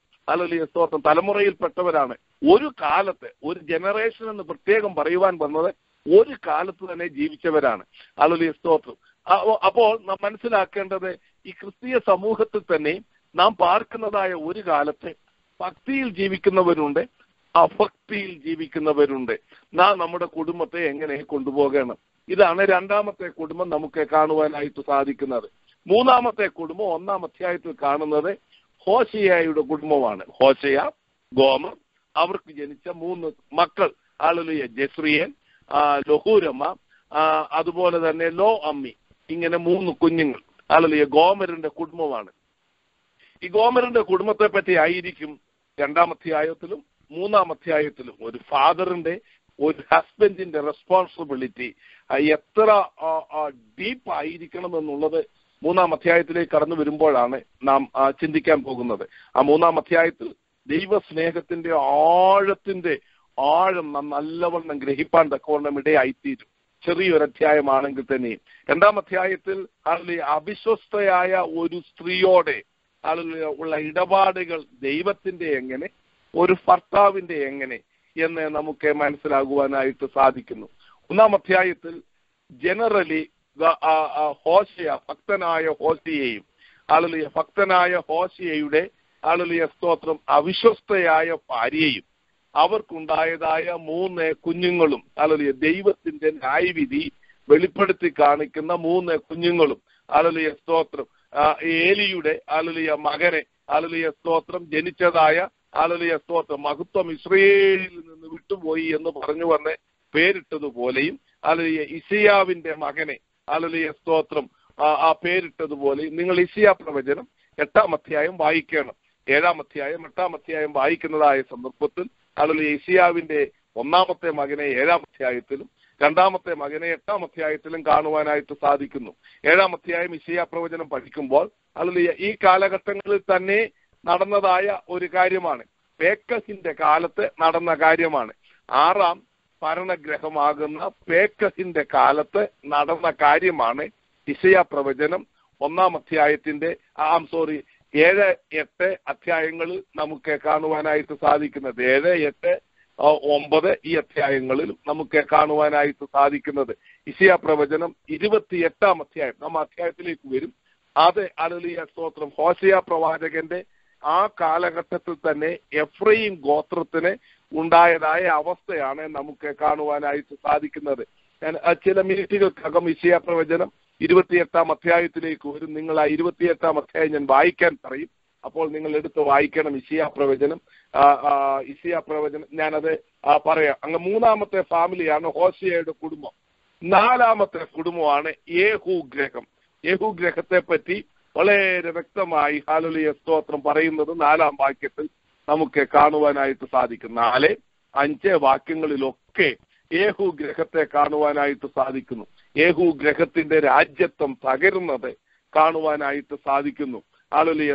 സ്തോത്രം. തലമുറയിൽപ്പെട്ടവരാണ്. ഒരു കാലത്ത് ഒരു ജനറേഷൻ എന്ന് പ്രത്യേകം പറയുവാൻ വന്നത് ഒരു കാലത്ത് തന്നെ ജീവിച്ചവരാണ്. സ്തോത്രം. അപ്പോൾ നാം മനസ്സിലാക്കേണ്ടത് ഈ ക്രിസ്തീയ സമൂഹത്തിൽ തന്നെ നാം പാർക്കുന്നതായ ഒരു കാലത്ത് ഭക്തിയിൽ ജീവിക്കുന്നവരുണ്ട്, അഭക്തിയിൽ ജീവിക്കുന്നവരുണ്ട്. നാം നമ്മുടെ കുടുംബത്തെ എങ്ങനെ കൊണ്ടുപോകണം? ഇതാണ് 2-ാമത്തെ കുടുംബം നമുക്ക് കാണുവാനായിട്ട് സാധിക്കുന്നത്. 3-ാമത്തെ കുടുംബം 1-ാം അധ്യായത്തിൽ കാണുന്നത് ഹോശയുടെ കുടുംബമാണ്. ഹോശയ, ഗോമർ, അവർക്ക് ജനിച്ച 3 മക്കൾ ജസ്രിയേൽ, ലഹൂരമ്മ, അതുപോലെ തന്നെ ലോ അമ്മി, ഇങ്ങനെ 3 കുഞ്ഞുങ്ങൾ ഗോമറിന്റെ കുടുംബമാണ്. ഈ ഗോമറിന്റെ കുടുംബത്തെ പറ്റി ആയിരിക്കും 2-ാം അധ്യായത്തിലും 3-ാം അധ്യായത്തിലും ഒരു ഫാദറിന്റെ ഒരു ഹസ്ബൻഡിന്റെ റെസ്പോൺസിബിലിറ്റി എത്ര ഡീപ്പ് ആയിരിക്കണം എന്നുള്ളത് 3-ാം അധ്യായത്തിലേക്ക് കടന്നു വരുമ്പോഴാണ് നാം ചിന്തിക്കാൻ പോകുന്നത്. ആ 3-ാം അധ്യായത്തിൽ ദൈവസ്നേഹത്തിന്റെ ആഴം നാം നല്ലവണ്ണം ഗ്രഹിപ്പാൻ തക്കവണ്ണം ഇടയായിത്തീരും. ചെറിയൊരധ്യായമാണെങ്കിൽ തന്നെയും. 2-ാം അധ്യായത്തിൽ അവിശ്വസ്തയായ ഒരു സ്ത്രീയോടെ ഉള്ള ഇടപാടുകൾ ദൈവത്തിന്റെ എങ്ങനെ, ഒരു ഭർത്താവിന്റെ എങ്ങനെ എന്ന് നമുക്ക് മനസ്സിലാകുവാനായിട്ട് സാധിക്കുന്നു. 1-ാം അധ്യായത്തിൽ ജനറലി ഭക്തനായ ഹോശയെയും ഭക്തനായ ഹോശയുടെ സ്തോത്രം അവിശ്വസ്തയായ ഭാര്യയും അവർക്കുണ്ടായതായ 3 കുഞ്ഞുങ്ങളും ദൈവത്തിന്റെ ന്യായവിധി വെളിപ്പെടുത്തി കാണിക്കുന്ന 3 കുഞ്ഞുങ്ങളും സ്തോത്രം ഏലിയുടെ മകനെ സ്തോത്രം ജനിച്ചതായ സ്തോത്രം മഹത്വം ഇസ്രയേലിൽ നിന്ന് വിട്ടുപോയി എന്ന് പറഞ്ഞു വന്ന് പേരിട്ടതുപോലെയും ഇസിയാവിന്റെ മകനെ സ്തോത്രം ആ പേരിട്ടതുപോലെയും നിങ്ങൾ ഇസിയാ പ്രവചനം 8-ാം അധ്യായം വായിക്കണം. 7-ാം അധ്യായം 8-ാം അധ്യായം വായിക്കുന്നതായ സന്ദർഭത്തിൽ ഇസിയാവിന്റെ 1-ാമത്തെ മകനെ 7-ാം അധ്യായത്തിലും 2-ാമത്തെ മകനെ 8-ാം അധ്യായത്തിലും കാണുവാനായിട്ട് സാധിക്കുന്നു. 7-ാം അധ്യായം ഇസിയാ പ്രവചനം പഠിക്കുമ്പോൾ ഈ കാലഘട്ടങ്ങളിൽ തന്നെ നടന്നതായ ഒരു കാര്യമാണ്. പേക്കഹിന്റെ കാലത്ത് നടന്ന കാര്യമാണ്. 6-ാം ഭരണഗ്രഹമാകുന്ന പേക്കഹിന്റെ കാലത്ത് നടന്ന കാര്യമാണ് ഇസയാ പ്രവചനം 1-ാം അധ്യായത്തിന്റെ 7-8 അധ്യായങ്ങളിൽ നമുക്ക് കാണുവാനായിട്ട് സാധിക്കുന്നത്. 7, 8, 9 ഈ അധ്യായങ്ങളിൽ നമുക്ക് കാണുവാനായിട്ട് സാധിക്കുന്നത്. ഇസയാ പ്രവചനം 28-ാം അധ്യായം നാം അധ്യായത്തിലേക്ക് വരും. അത് സ്തോത്രം ഹോശേയ പ്രവാചകന്റെ ആ കാലഘട്ടത്തിൽ തന്നെ എഫ്രയീം ഗോത്രത്തിന് ഉണ്ടായതായ അവസ്ഥയാണ് നമുക്ക് കാണുവാനായിട്ട് സാധിക്കുന്നത്. ഞാൻ ചില മിനിറ്റുകൾക്കകം ഇസയാ പ്രവചനം 28-ാം അധ്യായത്തിലേക്ക് വരും. നിങ്ങൾ ആ 28-ാം അധ്യായം ഞാൻ വായിക്കാൻ പറയും. അപ്പോൾ നിങ്ങൾ എടുത്ത് വായിക്കണം ഇസയാ പ്രവചനം. ഞാനത് പറയാം. അങ്ങ് 3-ാമത്തെ ഫാമിലിയാണ് ഹോശേയയുടെ കുടുംബം. 4-ാമത്തെ കുടുംബമാണ് യേഹൂഗ്രഹം. യേഹൂഗ്രഹത്തെ പറ്റി വളരെ വ്യക്തമായി സ്തോത്രം പറയുന്നത് 4-ാം വാക്യത്തിൽ നമുക്ക് കാണുവാനായിട്ട് സാധിക്കും. 4, 5 വാക്യങ്ങളിലൊക്കെ യേഹൂഗ്രഹത്തെ കാണുവാനായിട്ട് സാധിക്കുന്നു. യേഹൂഗ്രഹത്തിന്റെ രാജ്യത്വം തകരുന്നത് കാണുവാനായിട്ട് സാധിക്കുന്നു.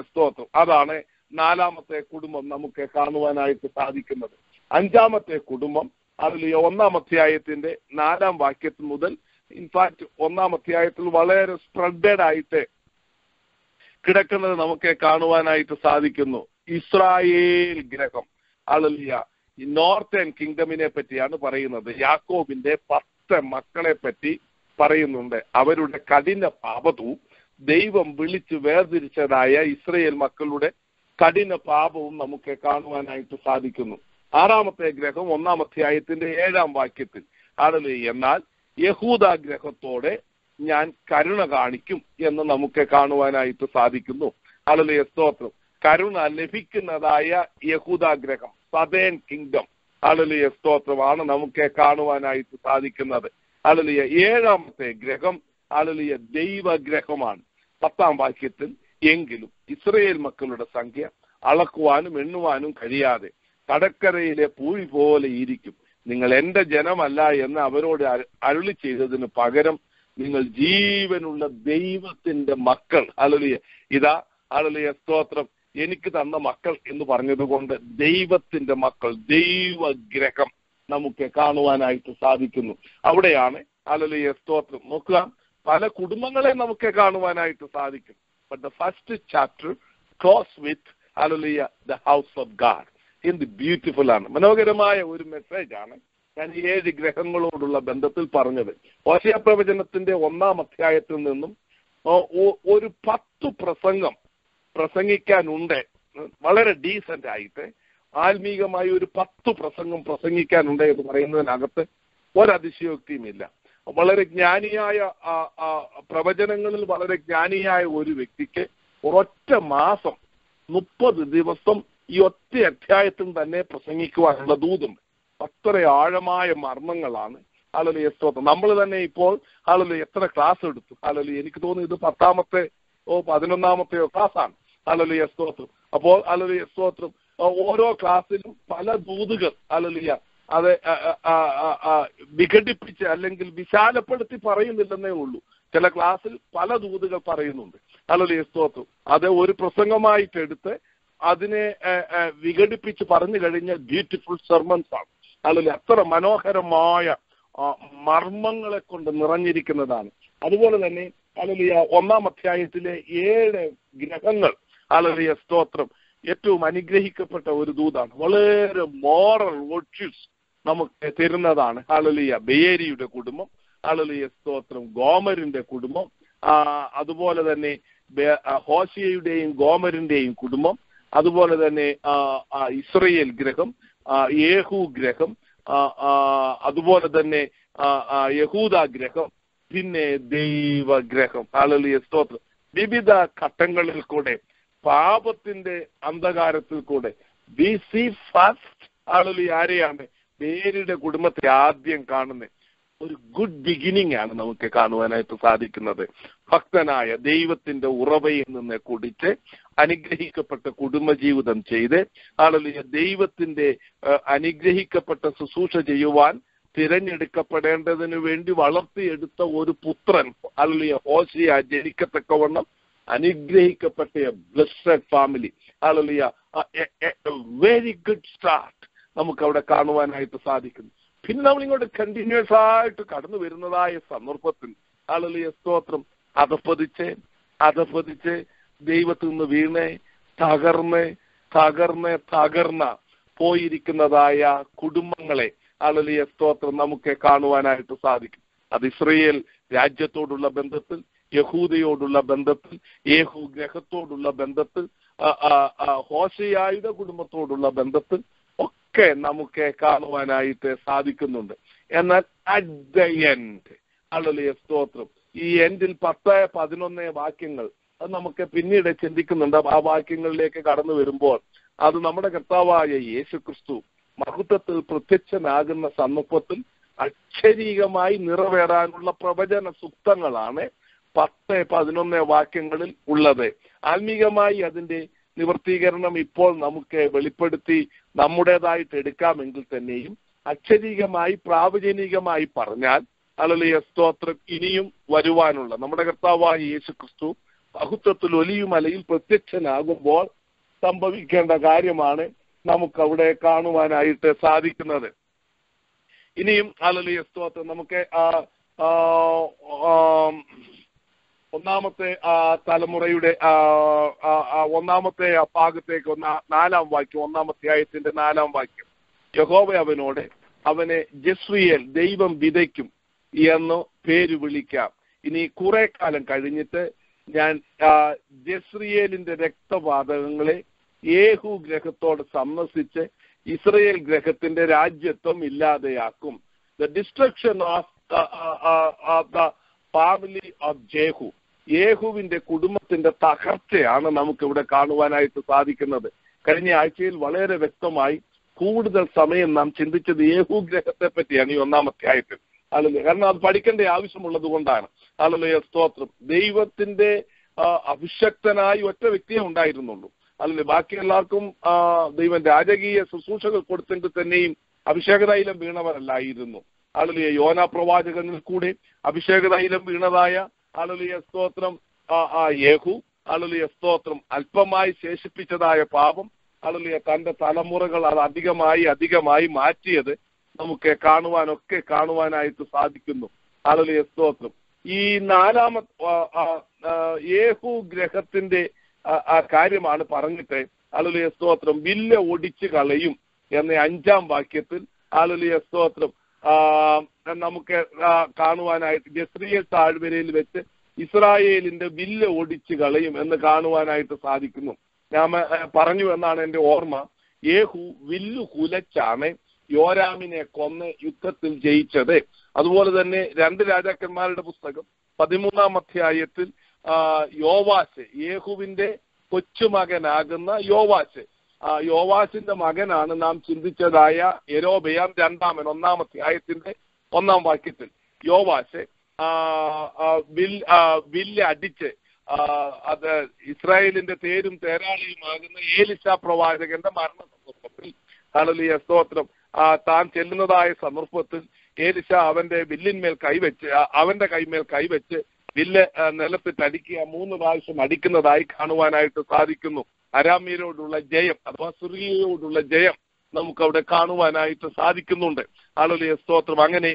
സ്തോത്രം. അതാണ് 4-ാമത്തെ കുടുംബം നമുക്ക് കാണുവാനായിട്ട് സാധിക്കുന്നത്. 5-ാമത്തെ കുടുംബം 1-ാം അധ്യായത്തിന്റെ 4-ാം വാക്യത്തിൽ മുതൽ ഇൻഫാക്ട് 1-ാം അധ്യായത്തിൽ വളരെ സ്പ്രെഡഡ് ആയിട്ട് കിടക്കുന്നത് നമുക്ക് കാണുവാനായിട്ട് സാധിക്കുന്നു. ഇസ്രായേൽ ഗ്രഹം നോർത്തേൺ കിങ്ഡമിനെ പറ്റിയാണ് പറയുന്നത്. യാക്കോബിന്റെ 10 മക്കളെ പറ്റി പറയുന്നുണ്ട്. അവരുടെ കഠിന പാപവും ദൈവം വിളിച്ച് വേർതിരിച്ചതായ ഇസ്രായേൽ മക്കളുടെ കഠിന പാപവും നമുക്ക് കാണുവാനായിട്ട് സാധിക്കുന്നു. 6-ാമത്തെ ഗ്രഹം 1-ാം അധ്യായത്തിന്റെ 7-ാം വാക്യത്തിൽ എന്നാൽ യഹൂദാ ഗ്രഹത്തോടെ ഞാൻ കരുണ കാണിക്കും എന്ന് നമുക്ക് കാണുവാനായിട്ട് സാധിക്കുന്നു. സ്തോത്രം. കരുണ ലഭിക്കുന്നതായ യഹൂദാഗ്രഹം സദേൺ കിങ്ഡം സ്തോത്രമാണ് നമുക്ക് കാണുവാനായിട്ട് സാധിക്കുന്നത്. 7-ാമത്തെ ഗ്രഹം ദൈവഗ്രഹമാണ്. 10-ാം വാക്യത്തിൽ എങ്കിലും ഇസ്രായേൽ മക്കളുടെ സംഖ്യ അളക്കുവാനും എണ്ണുവാനും കഴിയാതെ കടക്കരയിലെ പൂഴി പോലെ ഇരിക്കും. നിങ്ങൾ എന്റെ ജനമല്ല എന്ന് അവരോട് അരുളി ചെയ്തതിന് പകരം നിങ്ങൾ ജീവനുള്ള ദൈവത്തിന്റെ മക്കൾ. ഇതാ സ്തോത്രം എനിക്ക് തന്ന മക്കൾ എന്ന് പറഞ്ഞതുകൊണ്ട് ദൈവത്തിന്റെ മക്കൾ, ദൈവഗ്രഹം നമുക്ക് കാണുവാനായിട്ട് സാധിക്കുന്നു. അവിടെയാണ് സ്തോത്രം. നോക്കുക, പല കുടുംബങ്ങളെ നമുക്ക് കാണുവാനായിട്ട് സാധിക്കും. But the first chapter close with the house of God. എന്ത് ബ്യൂട്ടിഫുൾ ആണ്, മനോഹരമായ ഒരു മെസ്സേജ് ആണ് ഞാൻ 7 ഗ്രഹങ്ങളോടുള്ള ബന്ധത്തിൽ പറഞ്ഞത്. ഹോശേയ പ്രവചനത്തിന്റെ 1-ാം അധ്യായത്തിൽ നിന്നും ഒരു 10 പ്രസംഗം പ്രസംഗിക്കാനുണ്ട്. വളരെ ഡീസന്റ് ആയിട്ട് ആത്മീകമായി ഒരു 10 പ്രസംഗം പ്രസംഗിക്കാനുണ്ട് എന്ന് പറയുന്നതിനകത്ത് ഒരതിശയോക്തിയുമില്ല. വളരെ ജ്ഞാനിയായ പ്രവചനങ്ങളിൽ വളരെ ജ്ഞാനിയായ ഒരു വ്യക്തിക്ക് ഒരൊറ്റ മാസം 30 ദിവസം ഈ ഒറ്റ അധ്യായത്തിൽ തന്നെ പ്രസംഗിക്കുവാനുള്ള ദൂതുണ്ട്. അത്ര ആഴമായ മർമ്മങ്ങളാണ്. സ്തോത്രം. നമ്മൾ തന്നെ ഇപ്പോൾ എത്ര ക്ലാസ് എടുത്തു. എനിക്ക് തോന്നുന്നു ഇത് 10-ാമത്തെയോ 11-ാമത്തെയോ ക്ലാസ്സാണ്. സ്തോത്രം. അപ്പോൾ സ്തോത്രം ഓരോ ക്ലാസ്സിലും പല ദൂതുകൾ അത് വിഘടിപ്പിച്ച് അല്ലെങ്കിൽ വിശാലപ്പെടുത്തി പറയുന്നില്ലെന്നേ ഉള്ളൂ. ചില ക്ലാസ്സിൽ പല ദൂതുകൾ പറയുന്നുണ്ട്. ഹല്ലേലൂയ, സ്തോത്രം. അത് ഒരു പ്രസംഗമായിട്ടെടുത്ത് അതിനെ വിഘടിപ്പിച്ച് പറഞ്ഞു കഴിഞ്ഞ ബ്യൂട്ടിഫുൾ സെർമൺസ് ആണ്. ഹല്ലേലൂയ, അത്ര മനോഹരമായ മർമ്മങ്ങളെ കൊണ്ട് നിറഞ്ഞിരിക്കുന്നതാണ്. അതുപോലെ തന്നെ ഹല്ലേലൂയ 1-ാം അധ്യായത്തിലെ 7 ഗ്രഹങ്ങൾ, ഹല്ലേലൂയ, സ്തോത്രം, ഏറ്റവും അനുഗ്രഹിക്കപ്പെട്ട ഒരു ദൂതാണ്. വളരെ മോറൽ വെർച്യൂസ് നമുക്ക് തരുന്നതാണ്. ഹല്ലേലൂയ, ബെയേരിയുടെ കുടുംബം, ഹല്ലേലൂയ, സ്തോത്രം, ഗോമരിന്റെ കുടുംബം, അതുപോലെ തന്നെ ഹോശിയയുടെയും ഗോമരിന്റെയും കുടുംബം, അതുപോലെ തന്നെ ഇസ്രയേൽ ഗ്രഹം, യേഹൂ ഗ്രഹം, അതുപോലെ തന്നെ യഹൂദ ഗ്രഹം, പിന്നെ ദൈവഗ്രഹം. ഹല്ലേലൂയ, സ്തോത്രം. വിവിധ ഘട്ടങ്ങളിൽ കൂടെ, പാപത്തിന്റെ അന്ധകാരത്തിൽ കൂടെ വി സീ ഫസ്റ്റ്, ഹല്ലേലൂയ, ആരെയാണ്? ബേരിയുടെ കുടുംബത്തെ ആദ്യം കാണുന്നത്. ഒരു ഗുഡ് ബിഗിനിങ് ആണ് നമുക്ക് കാണുവാനായിട്ട് സാധിക്കുന്നത്. ഭക്തനായ ദൈവത്തിന്റെ ഉറവയിൽ നിന്ന് കുടിച്ച് അനുഗ്രഹിക്കപ്പെട്ട കുടുംബജീവിതം ചെയ്ത്, ഹല്ലേലൂയ, ദൈവത്തിന്റെ അനുഗ്രഹിക്കപ്പെട്ട ശുശ്രൂഷ ചെയ്യുവാൻ തിരഞ്ഞെടുക്കപ്പെടേണ്ടതിനു വേണ്ടി വളർത്തിയെടുത്ത ഒരു പുത്രൻ, ഹല്ലേലൂയ, ഹോശിയ ജനിക്കത്തക്കവണ്ണം അനുഗ്രഹിക്കപ്പെട്ട blessed family. Hallelujah, very good start നമുക്ക് അവിടെ കാണുവാനായിട്ട് സാധിക്കുന്നു. പിന്നെ നമ്മൾ ഇങ്ങോട്ട് കണ്ടിന്യൂസ് ആയിട്ട് കടന്നു വരുന്നതായ സന്ദർഭത്തിൽ, ഹല്ലേലൂയ, സ്തോത്രം, അധപ്പതിച്ച് ദൈവത്തിൽ നിന്ന് വീണ് തകർന്ന പോയിരിക്കുന്നതായ കുടുംബങ്ങളെ, ഹല്ലേലൂയ, സ്തോത്രം, നമുക്ക് കാണുവാനായിട്ട് സാധിക്കും. അത് ഇസ്രയേൽ രാജ്യത്തോടുള്ള ബന്ധത്തിൽ, യഹൂദയോടുള്ള ബന്ധത്തിൽ, യേഹൂ ഗ്രഹത്തോടുള്ള ബന്ധത്തിൽ, ഹോശയായുടെ കുടുംബത്തോടുള്ള ബന്ധത്തിൽ ഒക്കെ നമുക്ക് കാണുവാനായിട്ട് സാധിക്കുന്നുണ്ട്. എന്നാൽ അറ്റ് ദ എൻഡ്, ഹല്ലേലൂയ, സ്തോത്രം, ഈ എൻഡിൽ 10-11 വാക്യങ്ങൾ അത് നമുക്ക് പിന്നീട് ചിന്തിക്കുന്നുണ്ട്. ആ വാക്യങ്ങളിലേക്ക് കടന്നു വരുമ്പോൾ അത് നമ്മുടെ കർത്താവായ യേശുക്രിസ്തു മഹത്വത്തിൽ പ്രത്യക്ഷനാകുന്ന സന്ദർഭത്തിൽ അക്ഷരീകമായി നിറവേറാനുള്ള പ്രവചന സുക്തങ്ങളാണ് 10-11 വാക്യങ്ങളിൽ ഉള്ളത്. ആത്മീകമായി അതിന്റെ നിവർത്തീകരണം ഇപ്പോൾ നമുക്ക് വെളിപ്പെടുത്തി നമ്മുടേതായിട്ട് എടുക്കാമെങ്കിൽ തന്നെയും അക്ഷരീകമായി പ്രാവചനികമായി പറഞ്ഞാൽ, ഹല്ലേലൂയ, സ്തോത്രം, ഇനിയും വരുവാനുള്ള നമ്മുടെ കർത്താവായ യേശുക്രിസ്തു മഹത്വത്തിൽ ഒലിവുമലയിൽ പ്രത്യക്ഷനാകുമ്പോൾ സംഭവിക്കേണ്ട കാര്യമാണ് നമുക്കവിടെ കാണുവാനായിട്ട് സാധിക്കുന്നത്. ഇനിയും, ഹല്ലേലൂയ, സ്തോത്രം, നമുക്ക് ഒന്നാമത്തെ തലമുറയുടെ ഒന്നാമത്തെ ഭാഗത്തേക്ക് 4-ാം വാക്യം, 1-ാം അധ്യായത്തിന്റെ 4-ാം വാക്യം. യഹോവ അവനെ ജസ്രിയേൽ, ദൈവം വിതയ്ക്കും എന്ന് പേര് വിളിക്കാം. ഇനി കുറെ കാലം കഴിഞ്ഞിട്ട് ഞാൻ ജസ്രിയേലിന്റെ രക്തപാതകങ്ങളെ യേഹൂ ഗ്രഹത്തോട് സന്ദർശിച്ച് ഇസ്രയേൽ ഗ്രഹത്തിന്റെ രാജ്യത്വം ഇല്ലാതെയാക്കും. The destruction of the family of Jehu, യേഹുവിന്റെ കുടുംബത്തിന്റെ തകർച്ചയാണ് നമുക്ക് ഇവിടെ കാണുവാനായിട്ട് സാധിക്കുന്നത്. കഴിഞ്ഞ ആഴ്ചയിൽ വളരെ വ്യക്തമായി കൂടുതൽ സമയം നാം ചിന്തിച്ചത് യേഹൂ ഗ്രഹത്തെ പറ്റിയാണ് ഈ 1-ാം അധ്യായത്തിൽ. ഹല്ലേലൂയ, കാരണം അത് പഠിക്കേണ്ട ആവശ്യമുള്ളത് കൊണ്ടാണ്. ഹല്ലേലൂയ, സ്തോത്രം. ദൈവത്തിന്റെ അഭിഷക്തനായി ഒറ്റ വ്യക്തിയെ ഉണ്ടായിരുന്നുള്ളൂ. ഹല്ലേലൂയ, ബാക്കി എല്ലാവർക്കും ദൈവം രാജകീയ ശുശ്രൂഷകൾ കൊടുത്തെങ്കിൽ തന്നെയും അഭിഷേകതൈലം വീണവരല്ലായിരുന്നു. ഹല്ലേലൂയ, യോനാ പ്രവാചകനിൽ കൂടെ അഭിഷേകതൈലം വീണതായ, ഹല്ലേലൂയ, സ്തോത്രം, യേഹൂ, ഹല്ലേലൂയ, സ്തോത്രം, അല്പമായി ശേഷിപ്പിച്ചതായ പാപം, ഹല്ലേലൂയ, തന്റെ തലമുറകൾ അത് അധികമായി മാറ്റിയത് നമുക്ക് കാണുവാനായിട്ട് സാധിക്കുന്നു. ഹല്ലേലൂയ, സ്തോത്രം. ഈ 4-ാമത്തെ യേഹൂ ഗ്രഹത്തിന്റെ കാര്യമാണ് പറഞ്ഞിട്ട്, ഹല്ലേലൂയ, സ്തോത്രം, വില്ല് ഒടിച്ചു കളയും എന്ന 5-ാം വാക്യത്തിൽ, ഹല്ലേലൂയ, സ്തോത്രം, നമുക്ക് കാണുവാനായിട്ട് ജസ്രിയേൽ താഴ്വരയിൽ വെച്ച് ഇസ്രായേലിന്റെ വില്ല് ഒടിച്ചു കളയും എന്ന് കാണുവാനായിട്ട് സാധിക്കുന്നു. ഞാൻ പറഞ്ഞു എന്നാണ് എന്റെ ഓർമ്മ. യേഹൂ വില്ലു കുലച്ചാണ് യോരാമിനെ കൊന്ന് യുദ്ധത്തിൽ ജയിച്ചത്. അതുപോലെ തന്നെ 2 രാജാക്കന്മാരുടെ പുസ്തകം 13-ാം അധ്യായത്തിൽ യോവാശ്, യേഹൂവിന്റെ കൊച്ചുമകനാകുന്ന യോവാശിന്റെ മകനാണ് നാം ചിന്തിച്ചതായ യെരോബെയാം 2-ാമൻ 1-ാം അധ്യായത്തിന്റെ 1-ാം വാക്യത്തിൽ. യോവാശ് വില്ല് അടിച്ച് അത് ഇസ്രായേലിന്റെ തേരും തേരാളിയുമാകുന്ന ഏലിശാ പ്രവാചകന്റെ മരണ സന്ദർഭത്തിൽ, ഹല്ലേലൂയ, സ്തോത്രം, താൻ ചെല്ലുന്നതായ സന്ദർഭത്തിൽ ഏലിശ അവന്റെ കൈമേൽ കൈവച്ച് വില്ല് നിലത്തിട്ട് അടിക്കുക 3 പ്രാവശ്യം അടിക്കുന്നതായി കാണുവാനായിട്ട് സാധിക്കുന്നു. അരാമ്യരോടുള്ള ജയം അഥവാ സിറിയയോടുള്ള ജയം നമുക്കവിടെ കാണുവാനായിട്ട് സാധിക്കുന്നുണ്ട്. ഹല്ലേലൂയ, സ്തോത്രം. അങ്ങനെ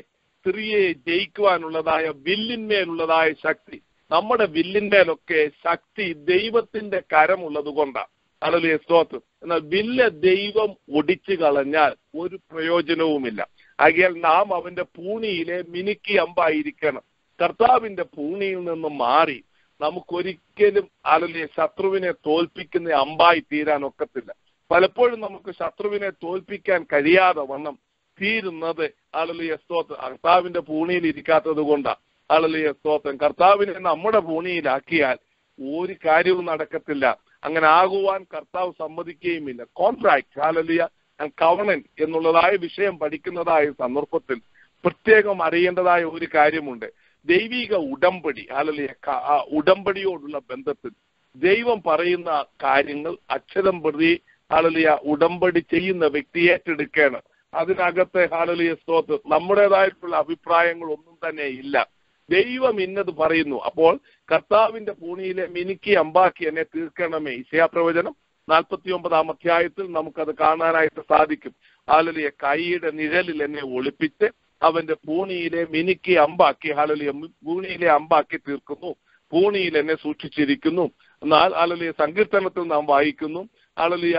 സിറിയയെ ജയിക്കുവാനുള്ളതായ വില്ലിന്മേലുള്ളതായ ശക്തി, നമ്മുടെ വില്ലിന്മേലൊക്കെ ശക്തി ദൈവത്തിന്റെ കരമുള്ളത് കൊണ്ടാണ്. ഹല്ലേലൂയ, സ്തോത്രം. എന്നാൽ വില്ല് ദൈവം ഒടിച്ചു കളഞ്ഞാൽ ഒരു പ്രയോജനവുമില്ല. ആകയാൽ നാം അവന്റെ പൂണിയിലെ മിനുക്കി അമ്പായിരിക്കണം. കർത്താവിന്റെ പൂണിയിൽ നിന്ന് മാറി നമുക്കൊരിക്കലും ഹല്ലേലൂയ ശത്രുവിനെ തോൽപ്പിക്കുന്ന അമ്പായി തീരാൻ ഒക്കത്തില്ല. പലപ്പോഴും നമുക്ക് ശത്രുവിനെ തോൽപ്പിക്കാൻ കഴിയാതെ വണ്ണം തീരുന്നത് ഹല്ലേലൂയ, സ്തോത്രം, കർത്താവിന്റെ പൂണിയിൽ ഇരിക്കാത്തത് കൊണ്ടാണ്. ഹല്ലേലൂയ, സ്തോത്രം. കർത്താവിനെ നമ്മുടെ പൂണിയിലാക്കിയാൽ ഒരു കാര്യവും നടക്കത്തില്ല. അങ്ങനെ ആകുവാൻ കർത്താവ് സമ്മതിക്കുകയുമില്ല. കോൺട്രാക്ട്, ഹല്ലേലൂയ, കവണന്റ് എന്നുള്ളതായ വിഷയം പഠിക്കുന്നതായ സന്ദർഭത്തിൽ പ്രത്യേകം അറിയേണ്ടതായ ഒരു കാര്യമുണ്ട്. ദൈവിക ഉടമ്പടി, ഹല്ലേലൂയ, ഉടമ്പടിയോടുള്ള ബന്ധത്തിൽ ദൈവം പറയുന്ന കാര്യങ്ങൾ അക്ഷരം പ്രതി ഹല്ലേലൂയ ഉടമ്പടി ചെയ്യുന്ന വ്യക്തി ഏറ്റെടുക്കണം. അതിനകത്ത് ഹല്ലേലൂയ, സ്തോത്രം, നമ്മുടേതായിട്ടുള്ള അഭിപ്രായങ്ങൾ ഒന്നും തന്നെ ഇല്ല. ദൈവം ഇന്നത് പറയുന്നു. അപ്പോൾ കർത്താവിന്റെ പൂണിയിലെ മിനുക്കി അമ്പാക്കി എന്നെ തീർക്കണമേ. യിശയ്യാ പ്രവചനം 49 അധ്യായത്തിൽ നമുക്കത് കാണാനായിട്ട് സാധിക്കും. ഹല്ലേലൂയ, കൈയുടെ നിഴലിൽ എന്നെ ഒളിപ്പിച്ച് അവന്റെ പൂണിയിലെ മിനുക്കി അമ്പാക്കി, ഹല്ലേലൂയ, പൂണിയിലെ അമ്പാക്കി തീർക്കുന്നു. പൂണിയിൽ എന്നെ സൂക്ഷിച്ചിരിക്കുന്നു. എന്നാൽ ഹല്ലേലൂയ സങ്കീർത്തനത്തിൽ നാം വായിക്കുന്നു, ഹല്ലേലൂയ,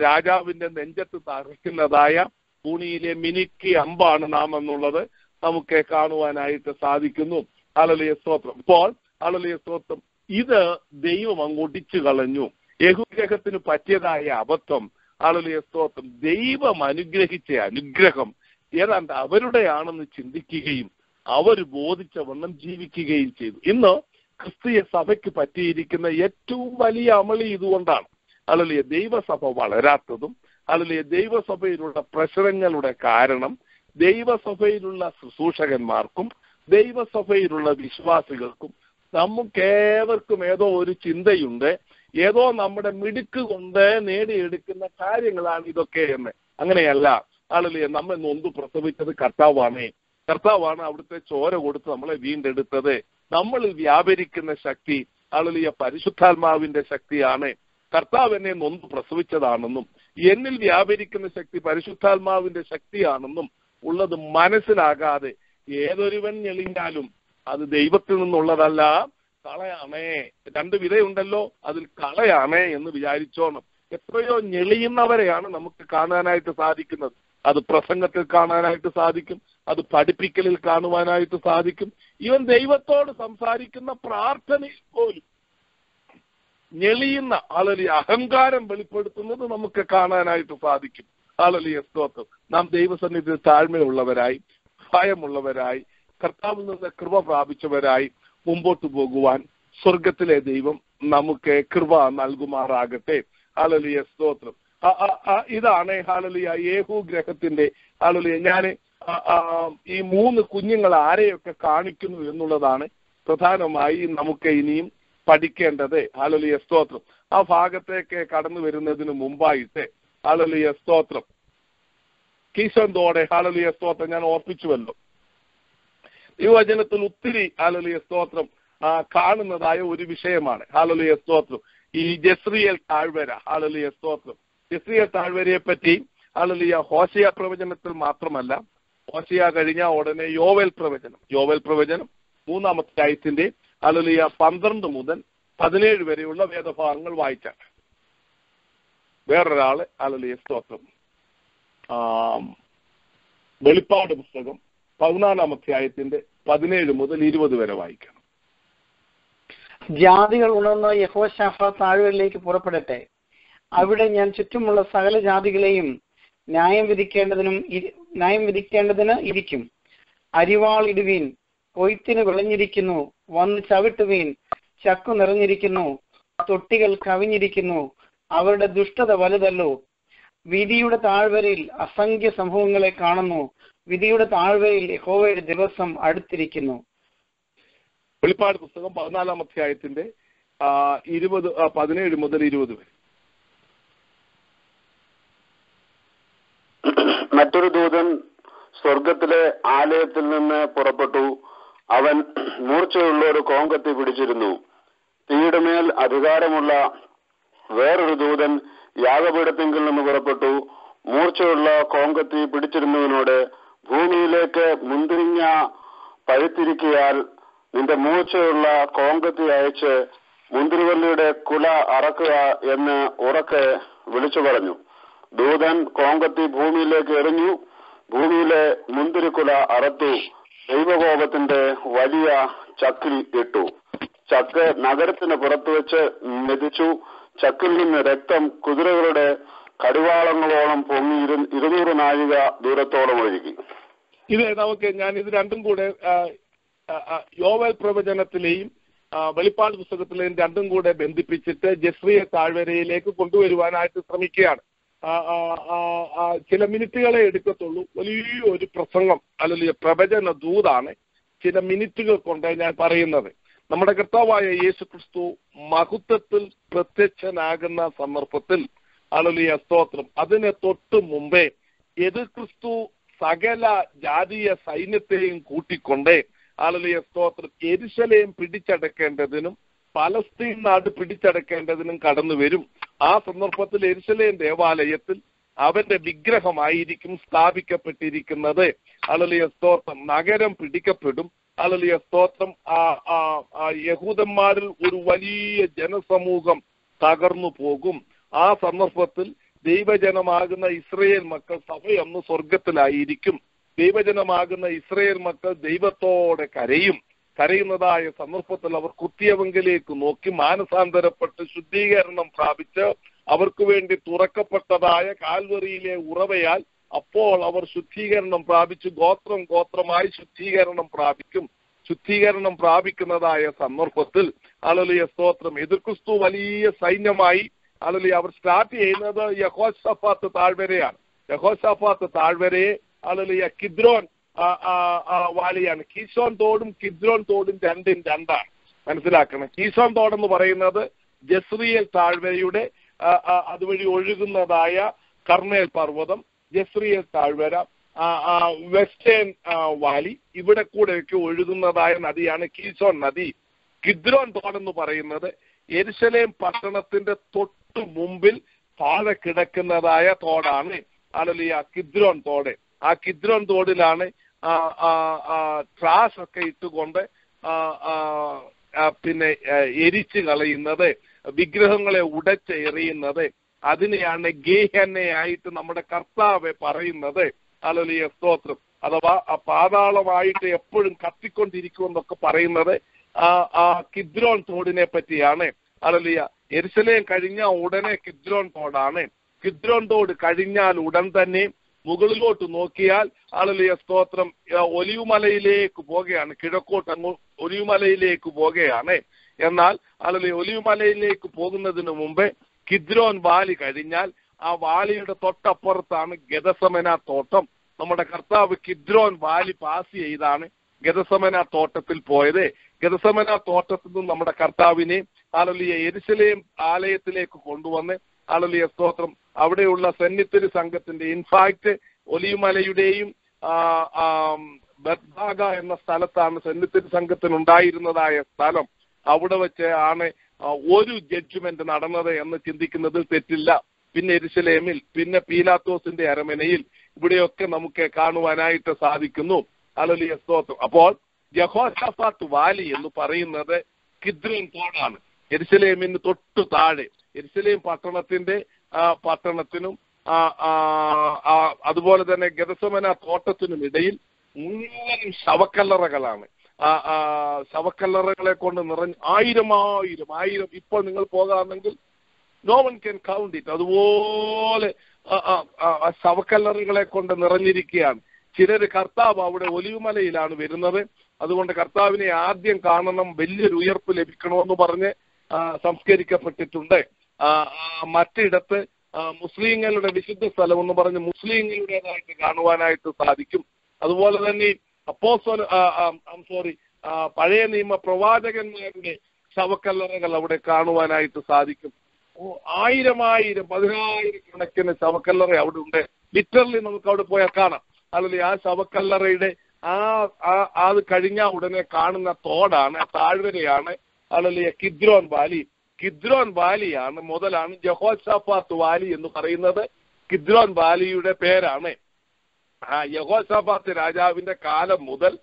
രാജാവിന്റെ നെഞ്ചത്ത് തറയ്ക്കുന്നതായ പൂണിയിലെ മിനുക്കി അമ്പാണ് നാം എന്നുള്ളത് നമുക്ക് കാണുവാനായിട്ട് സാധിക്കുന്നു. ഹല്ലേലൂയ, സ്തോത്രം. ഇപ്പോൾ ഹല്ലേലൂയ, സ്തോത്രം, ഇത് ദൈവം അങ്ങൊടിച്ചു കളഞ്ഞു. യഹൂദഗ്രഹത്തിന് പറ്റിയതായ അബദ്ധം, ഹല്ലേലൂയ, സ്തോത്രം, ദൈവം അനുഗ്രഹിച്ച അനുഗ്രഹം ഏതാണ്ട് അവരുടെയാണെന്ന് ചിന്തിക്കുകയും അവർ ബോധിച്ച വണ്ണം ജീവിക്കുകയും ചെയ്തു. ഇന്ന് ക്രിസ്തീയ സഭയ്ക്ക് പറ്റിയിരിക്കുന്ന ഏറ്റവും വലിയ അമളി ഇതുകൊണ്ടാണ്. ഹല്ലേലൂയ, ദൈവസഭ വളരാത്തതും, ഹല്ലേലൂയ, ദൈവസഭയിലുള്ള പ്രശ്നങ്ങളുടെ കാരണം ദൈവസഭയിലുള്ള ശുശ്രൂഷകന്മാർക്കും ദൈവസഭയിലുള്ള വിശ്വാസികൾക്കും നമുക്കേവർക്കും ഏതോ ഒരു ചിന്തയുണ്ട്, ഏതോ നമ്മുടെ മിടുക്ക് കൊണ്ട് നേടിയെടുക്കുന്ന കാര്യങ്ങളാണ് ഇതൊക്കെ എന്ന്. അങ്ങനെയല്ല. ഹല്ലേലൂയ, നമ്മെ നൊന്ത് പ്രസവിച്ചത് കർത്താവാണ് അവിടുത്തെ ചോര കൊടുത്ത് നമ്മളെ വീണ്ടെടുത്തത്. നമ്മളിൽ വ്യാപരിക്കുന്ന ശക്തി ഹല്ലേലൂയ പരിശുദ്ധാത്മാവിന്റെ ശക്തിയാണ്. കർത്താവ് എന്നെ നൊന്ത് പ്രസവിച്ചതാണെന്നും എന്നിൽ വ്യാപരിക്കുന്ന ശക്തി പരിശുദ്ധാത്മാവിന്റെ ശക്തിയാണെന്നും ഉള്ളത് മനസ്സിലാകാതെ ഏതൊരുവൻ ഞെളിഞ്ഞാലും അത് ദൈവത്തിൽ നിന്നുള്ളതല്ല, കളയാണേ. 2 വിധയുണ്ടല്ലോ, അതിൽ കളയാണേ എന്ന് വിചാരിച്ചോണം. എത്രയോ ഞെളിയുന്നവരെയാണ് നമുക്ക് കാണാനായിട്ട് സാധിക്കുന്നത്. അത് പ്രസംഗത്തിൽ കാണാനായിട്ട് സാധിക്കും, അത് പഠിപ്പിക്കലിൽ കാണുവാനായിട്ട് സാധിക്കും. ഇവൻ ദൈവത്തോട് സംസാരിക്കുന്ന പ്രാർത്ഥനയിൽ പോലും ഞെളിയുന്ന ഹല്ലേലൂയ അഹങ്കാരം വെളിപ്പെടുത്തുന്നത് നമുക്ക് കാണാനായിട്ട് സാധിക്കും. ഹല്ലേലൂയ, സ്തോത്രം. നാം ദൈവസന്നിധിയിൽ താഴ്മയുള്ളവരായി, ഭയമുള്ളവരായി, കർത്താവിൽ നിന്ന് കൃപ പ്രാപിച്ചവരായി മുമ്പോട്ട് പോകുവാൻ സ്വർഗത്തിലെ ദൈവം നമുക്ക് കൃപ നൽകുമാറാകട്ടെ. ഹല്ലേലൂയ, സ്തോത്രം. ഇതാണ് ഹല്ലേലൂയ യേഹൂ ഗ്രഹത്തിന്റെ ഹല്ലേലൂയ. ഞാൻ ഈ 3 കുഞ്ഞുങ്ങൾ ആരെയൊക്കെ കാണിക്കുന്നു എന്നുള്ളതാണ് പ്രധാനമായി നമുക്ക് ഇനിയും പഠിക്കേണ്ടത്. ഹല്ലേലൂയ, സ്തോത്രം. ആ ഭാഗത്തേക്ക് കടന്നു വരുന്നതിന് മുമ്പായിട്ട് ഹല്ലേലൂയ, സ്തോത്രം, കീശന്തോടെ ഹല്ലേലൂയ, സ്തോത്രം, ഞാൻ ഓർപ്പിച്ചുവല്ലോ, യുവജനത്തിൽ ഒത്തിരി ഹല്ലേലൂയ, സ്തോത്രം, കാണുന്നതായ ഒരു വിഷയമാണ്. ഹല്ലേലൂയ, സ്തോത്രം, ഈ ജസ്രിയേൽ താഴ്വര. ഹല്ലേലൂയ, സ്തോത്രം. ജസ്രിയേൽ താഴ്വരയെ പറ്റി ഹല്ലേലൂയ ഹോശേയ പ്രവചനത്തിൽ മാത്രമല്ല, ഹോശേയ കഴിഞ്ഞ ഉടനെ യോവേൽ പ്രവചനം 3-ാം അധ്യായത്തിന്റെ ഹല്ലേലൂയ 12 മുതൽ 17 വരെയുള്ള വേദഭാഗങ്ങൾ വായിച്ചാൽ വേറൊരാള് ഹല്ലേലൂയ, സ്തോത്രം, വെളിപ്പാട് പുസ്തകം 14-ാം അധ്യായത്തിന്റെ 17 മുതൽ 20 വരെ വായിക്കണം. ജാതികൾ ഉണർന്ന് യഹോശാഫാത്ത് താഴ്വരയിലേക്ക് പുറപ്പെടട്ടെ. അവിടെ ഞാൻ ചുറ്റുമുള്ള സകല ജാതികളെയും ന്യായം വിധിക്കേണ്ടതിന് ഇരിക്കും. അരിവാൾ ഇടുവീൻ, കൊയ്ത്തിന് വിളഞ്ഞിരിക്കുന്നു, വന്ന് ചവിട്ടുവീൻ, ചക്കു നിറഞ്ഞിരിക്കുന്നു, തൊട്ടികൾ കവിഞ്ഞിരിക്കുന്നു, അവരുടെ ദുഷ്ടത വലുതല്ലോ. വിധിയുടെ താഴ്വരയിൽ അസംഖ്യ സംഭവങ്ങളെ കാണുന്നു, വിധിയുടെ താഴ്വരയിൽ യഹോവയുടെ ദിവസം അടുത്തിരിക്കുന്നു. വെളിപ്പാട് പുസ്തകം 14-ാം അധ്യായത്തിന്റെ 17 മുതൽ 20 വരെ. മറ്റൊരു ദൂതൻ സ്വർഗത്തിലെ ആലയത്തിൽ നിന്ന് പുറപ്പെട്ടു. അവൻ മൂർച്ചയുള്ള ഒരു കോങ്കത്തി പിടിച്ചിരുന്നു. തീയുടെ മേൽ അധികാരമുള്ള വേറൊരു ദൂതൻ യാഗപീഠത്തിങ്കിൽ നിന്ന് പുറപ്പെട്ടു. മൂർച്ചയുള്ള കോങ്കത്തി പിടിച്ചിരുന്നവനോട്, ഭൂമിയിലേക്ക് മുന്തിരിങ്ങ പഴുത്തിരിക്കയാൽ നിന്റെ മൂർച്ചയുള്ള കോങ്കത്തി അയച്ച് മുന്തിരിവള്ളിയുടെ കുല അറക്കുക എന്ന് ഉറക്കെ വിളിച്ചു പറഞ്ഞു. ദൂതൻ കോങ്കത്തി ഭൂമിയിലേക്ക് എറിഞ്ഞു. ഭൂമിയിലെ മുന്തിരിക്കുല അറത്തു ദൈവകോപത്തിന്റെ വലിയ ചക്കിൽ ഇട്ടു. ചക്ക് നഗരത്തിന് പുറത്തു വെച്ച് മെതിച്ചു. ചക്കിൽ നിന്ന് രക്തം കുതിരകളുടെ കടിവാളങ്ങളോളം പൊങ്ങി 200 നാഴിക ദൂരത്തോളം ഒഴുകി. ഇത് ഞാൻ ഇത് രണ്ടും കൂടെ യോവേൽ പ്രവചനത്തിലെയും വെളിപ്പാട് പുസ്തകത്തിലെയും രണ്ടും കൂടെ ബന്ധിപ്പിച്ചിട്ട് ജസ്രിയ താഴ്വരയിലേക്ക് കൊണ്ടുവരുവാനായിട്ട് ശ്രമിക്കുകയാണ്. ചില മിനിറ്റുകളെ എടുക്കത്തുള്ളൂ. വലിയൊരു പ്രസംഗം അല്ലെങ്കിൽ പ്രവചന ദൂതാണ് ചില മിനിറ്റുകൾ കൊണ്ട് ഞാൻ പറയുന്നത്. നമ്മുടെ കർത്താവായ യേശു ക്രിസ്തു മഹത്വത്തിൽ പ്രത്യക്ഷനാകുന്ന സന്ദർഭത്തിൽ ഹല്ലേലൂയ സ്തോത്രം, അതിന് തൊട്ട് മുമ്പേ എതിർ ക്രിസ്തു സകല ജാതീയ സൈന്യത്തെയും കൂട്ടിക്കൊണ്ട് ഹല്ലേലൂയ സ്തോത്രം യെരൂശലേം പിടിച്ചടക്കേണ്ടതിനും പലസ്തീൻ നാട് പിടിച്ചടക്കേണ്ടതിനും കടന്നു വരും. ആ സന്ദർഭത്തിൽ യെരൂശലേം ദേവാലയത്തിൽ അവന്റെ വിഗ്രഹമായിരിക്കും സ്ഥാപിക്കപ്പെട്ടിരിക്കുന്നത്. ഹല്ലേലൂയ സ്തോത്രം, നഗരം പിടിക്കപ്പെടും. ഹല്ലേലൂയ സ്തോത്രം, യഹൂദന്മാരിൽ ഒരു വലിയ ജനസമൂഹം തകർന്നു പോകും. ആ സന്ദർഭത്തിൽ ദൈവജനമാകുന്ന ഇസ്രയേൽ മക്കൾ സഭയൊന്ന് സ്വർഗത്തിലായിരിക്കും. ദൈവജനമാകുന്ന ഇസ്രയേൽ മക്കൾ ദൈവത്തോടെ കരയുന്നതായ സന്ദർഭത്തിൽ അവർ കുത്തിയവങ്കിലേക്ക് നോക്കി മാനസാന്തരപ്പെട്ട് ശുദ്ധീകരണം പ്രാപിച്ച് അവർക്ക് വേണ്ടി തുറക്കപ്പെട്ടതായ കാൽവറിയിലെ ഉറവയാൽ അപ്പോൾ അവർ ശുദ്ധീകരണം പ്രാപിച്ച് ഗോത്രമായി ശുദ്ധീകരണം പ്രാപിക്കും. ശുദ്ധീകരണം പ്രാപിക്കുന്നതായ സന്ദർഭത്തിൽ ഹല്ലേലൂയ സ്തോത്രം എതിർക്രിസ്തു വലിയ സൈന്യമായി ഹല്ലേലൂയ അവർ സ്റ്റാർട്ട് ചെയ്യുന്നത് യഹോശാഫാത്ത് താഴ്വരയാണ്. യഹോശാഫാത്ത് താഴ്വരയെ ഹല്ലേലൂയ കിദ്രോൻ വാലിയാണ്. കീശോൻ തോടും കിദ്രോൻ തോടും രണ്ടാണ്. മനസ്സിലാക്കണം. കീശോൻ തോടെന്ന് പറയുന്നത് ജസ്രിയേൽ താഴ്വരയുടെ അതുവഴി ഒഴുകുന്നതായ കർമ്മേൽ പർവ്വതം, ജസ്രിയേൽ താഴ്വര, വെസ്റ്റേൺ വാലി, ഇവിടെ കൂടെയൊക്കെ ഒഴുകുന്നതായ നദിയാണ് കീശോൻ നദി. കിദ്രോൻ തോടെന്ന് പറയുന്നത് യെരൂശലേം പട്ടണത്തിന്റെ തൊട്ടു മുമ്പിൽ താഴെ കിടക്കുന്നതായ തോടാണ് ഹല്ലേലൂയ കിദ്രോൻ തോട്. ആ കിദ്രോൻ തോടിലാണ് ട്രാഷ് ഒക്കെ ഇട്ടുകൊണ്ട് പിന്നെ എരിച്ചു കളയുന്നത്, വിഗ്രഹങ്ങളെ ഉടച്ചെറിയുന്നത്. അതിനെയാണ് ഗേഹന്നയായിട്ട് നമ്മുടെ കർത്താവ് പറയുന്നത്. ഹല്ലേലൂയ സ്തോത്രം. അഥവാ ആ പാതാളമായിട്ട് എപ്പോഴും കത്തിക്കൊണ്ടിരിക്കുമെന്നൊക്കെ പറയുന്നത് ആ കിദ്രോൻ തോടിനെ പറ്റിയാണ്. ഹല്ലേലൂയ. യെരൂശലേം കഴിഞ്ഞ ഉടനെ കിദ്രോൻ തോടാണ്. കിദ്രോൻ തോട് കഴിഞ്ഞാൽ ഉടൻ തന്നെ മുകളിലോട്ട് നോക്കിയാൽ ഹല്ലേലൂയ സ്തോത്രം ഒലിവുമലയിലേക്ക് പോകുകയാണ്. കിഴക്കോട്ട് അങ്ങ് ഒലിവുമലയിലേക്ക് പോകുകയാണ്. എന്നാൽ ഹല്ലേലൂയ ഒലിവുമലയിലേക്ക് പോകുന്നതിന് മുമ്പേ കിദ്രോൻ വാലി കഴിഞ്ഞാൽ ആ വാലിയുടെ തൊട്ടപ്പുറത്താണ് ഗെദസമന തോട്ടം. നമ്മുടെ കർത്താവ് കിദ്രോൻ വാലി പാസ് ചെയ്താണ് ഗെദസമന തോട്ടത്തിൽ പോയത്. ഗെദസമന തോട്ടത്തിൽ നിന്നും നമ്മുടെ കർത്താവിനെ ഹല്ലേലൂയ യെരൂശലേം ആലയത്തിലേക്ക് കൊണ്ടുവന്ന് ഹല്ലേലൂയ സ്തോത്രം അവിടെയുള്ള സന്നിധിരി സംഘത്തിന്റെ ഇൻഫാക്ട് ഒലിവുമലയുടെയും ബത്ബാഗ എന്ന സ്ഥലത്താണ് സന്നിധിരി സംഘത്തിന് ഉണ്ടായിരുന്നതായ സ്ഥലം. അവിടെ വെച്ച് ആണ് ഒരു ജഡ്ജ്മെന്റ് നടന്നത് എന്ന് ചിന്തിക്കുന്നതിൽ തെറ്റില്ല. പിന്നെ യെരൂശലേമിൽ, പിന്നെ പീലാത്തോസിന്റെ അരമനയിൽ, ഇവിടെയൊക്കെ നമുക്ക് കാണുവാനായിട്ട് സാധിക്കുന്നു. ഹല്ലേലൂയ സ്തോത്രം. അപ്പോൾ യഹോശാഫാത്ത് വാലി എന്ന് പറയുന്നത് കിദ്രോൻ തോടാണ്. യെരൂശലേമിന് തൊട്ടു താഴെ യെരൂശലേം പട്ടണത്തിനും അതുപോലെ തന്നെ ഗെദസമന തോട്ടത്തിനും ഇടയിൽ മുഴുവനും ശവക്കല്ലറകളാണ്. ശവക്കല്ലറകളെ കൊണ്ട് നിറഞ്ഞ് ആയിരം ഇപ്പോൾ നിങ്ങൾ പോകാമെങ്കിൽ no one can count it. അതുപോലെ ശവക്കല്ലറകളെ കൊണ്ട് നിറഞ്ഞിരിക്കുകയാണ്. ചിലര് കർത്താവ് അവിടെ ഒലിവുമലയിലാണ് വരുന്നത്, അതുകൊണ്ട് കർത്താവിനെ ആദ്യം കാണണം, വലിയൊരു ഉയർപ്പ് ലഭിക്കണമെന്ന് പറഞ്ഞ് സംസ്കരിക്കപ്പെട്ടിട്ടുണ്ട്. മറ്റിടത്ത് മുസ്ലിങ്ങളുടെ വിശുദ്ധ സ്ഥലം എന്ന് പറഞ്ഞ് മുസ്ലിങ്ങളുടേതായിട്ട് കാണുവാനായിട്ട് സാധിക്കും. അതുപോലെ തന്നെ പഴയ നിയമ പ്രവാചകന്മാരുടെ ശവക്കല്ലറകൾ അവിടെ കാണുവാനായിട്ട് സാധിക്കും. 1000 10,000 കണക്കിന് ശവക്കല്ലറ അവിടെ ഉണ്ട്. ലിറ്ററലി നമുക്ക് അവിടെ പോയാൽ കാണാം. അല്ലെങ്കിൽ ആ ശവക്കല്ലറയുടെ അത് കഴിഞ്ഞ ഉടനെ കാണുന്ന തോടാണ്, താഴ്വരയാണ് അല്ലെങ്കിൽ കിദ്രോൻ വാലി. കിദ്രോൻ വാലിയാണ് മുതലാണ് യഹോശാഫാത്ത് വാലി എന്ന് പറയുന്നത്. കിദ്രോൻ വാലിയുടെ പേരാണ്. യഹോശാഫാത്ത് രാജാവിന്റെ കാലം മുതൽ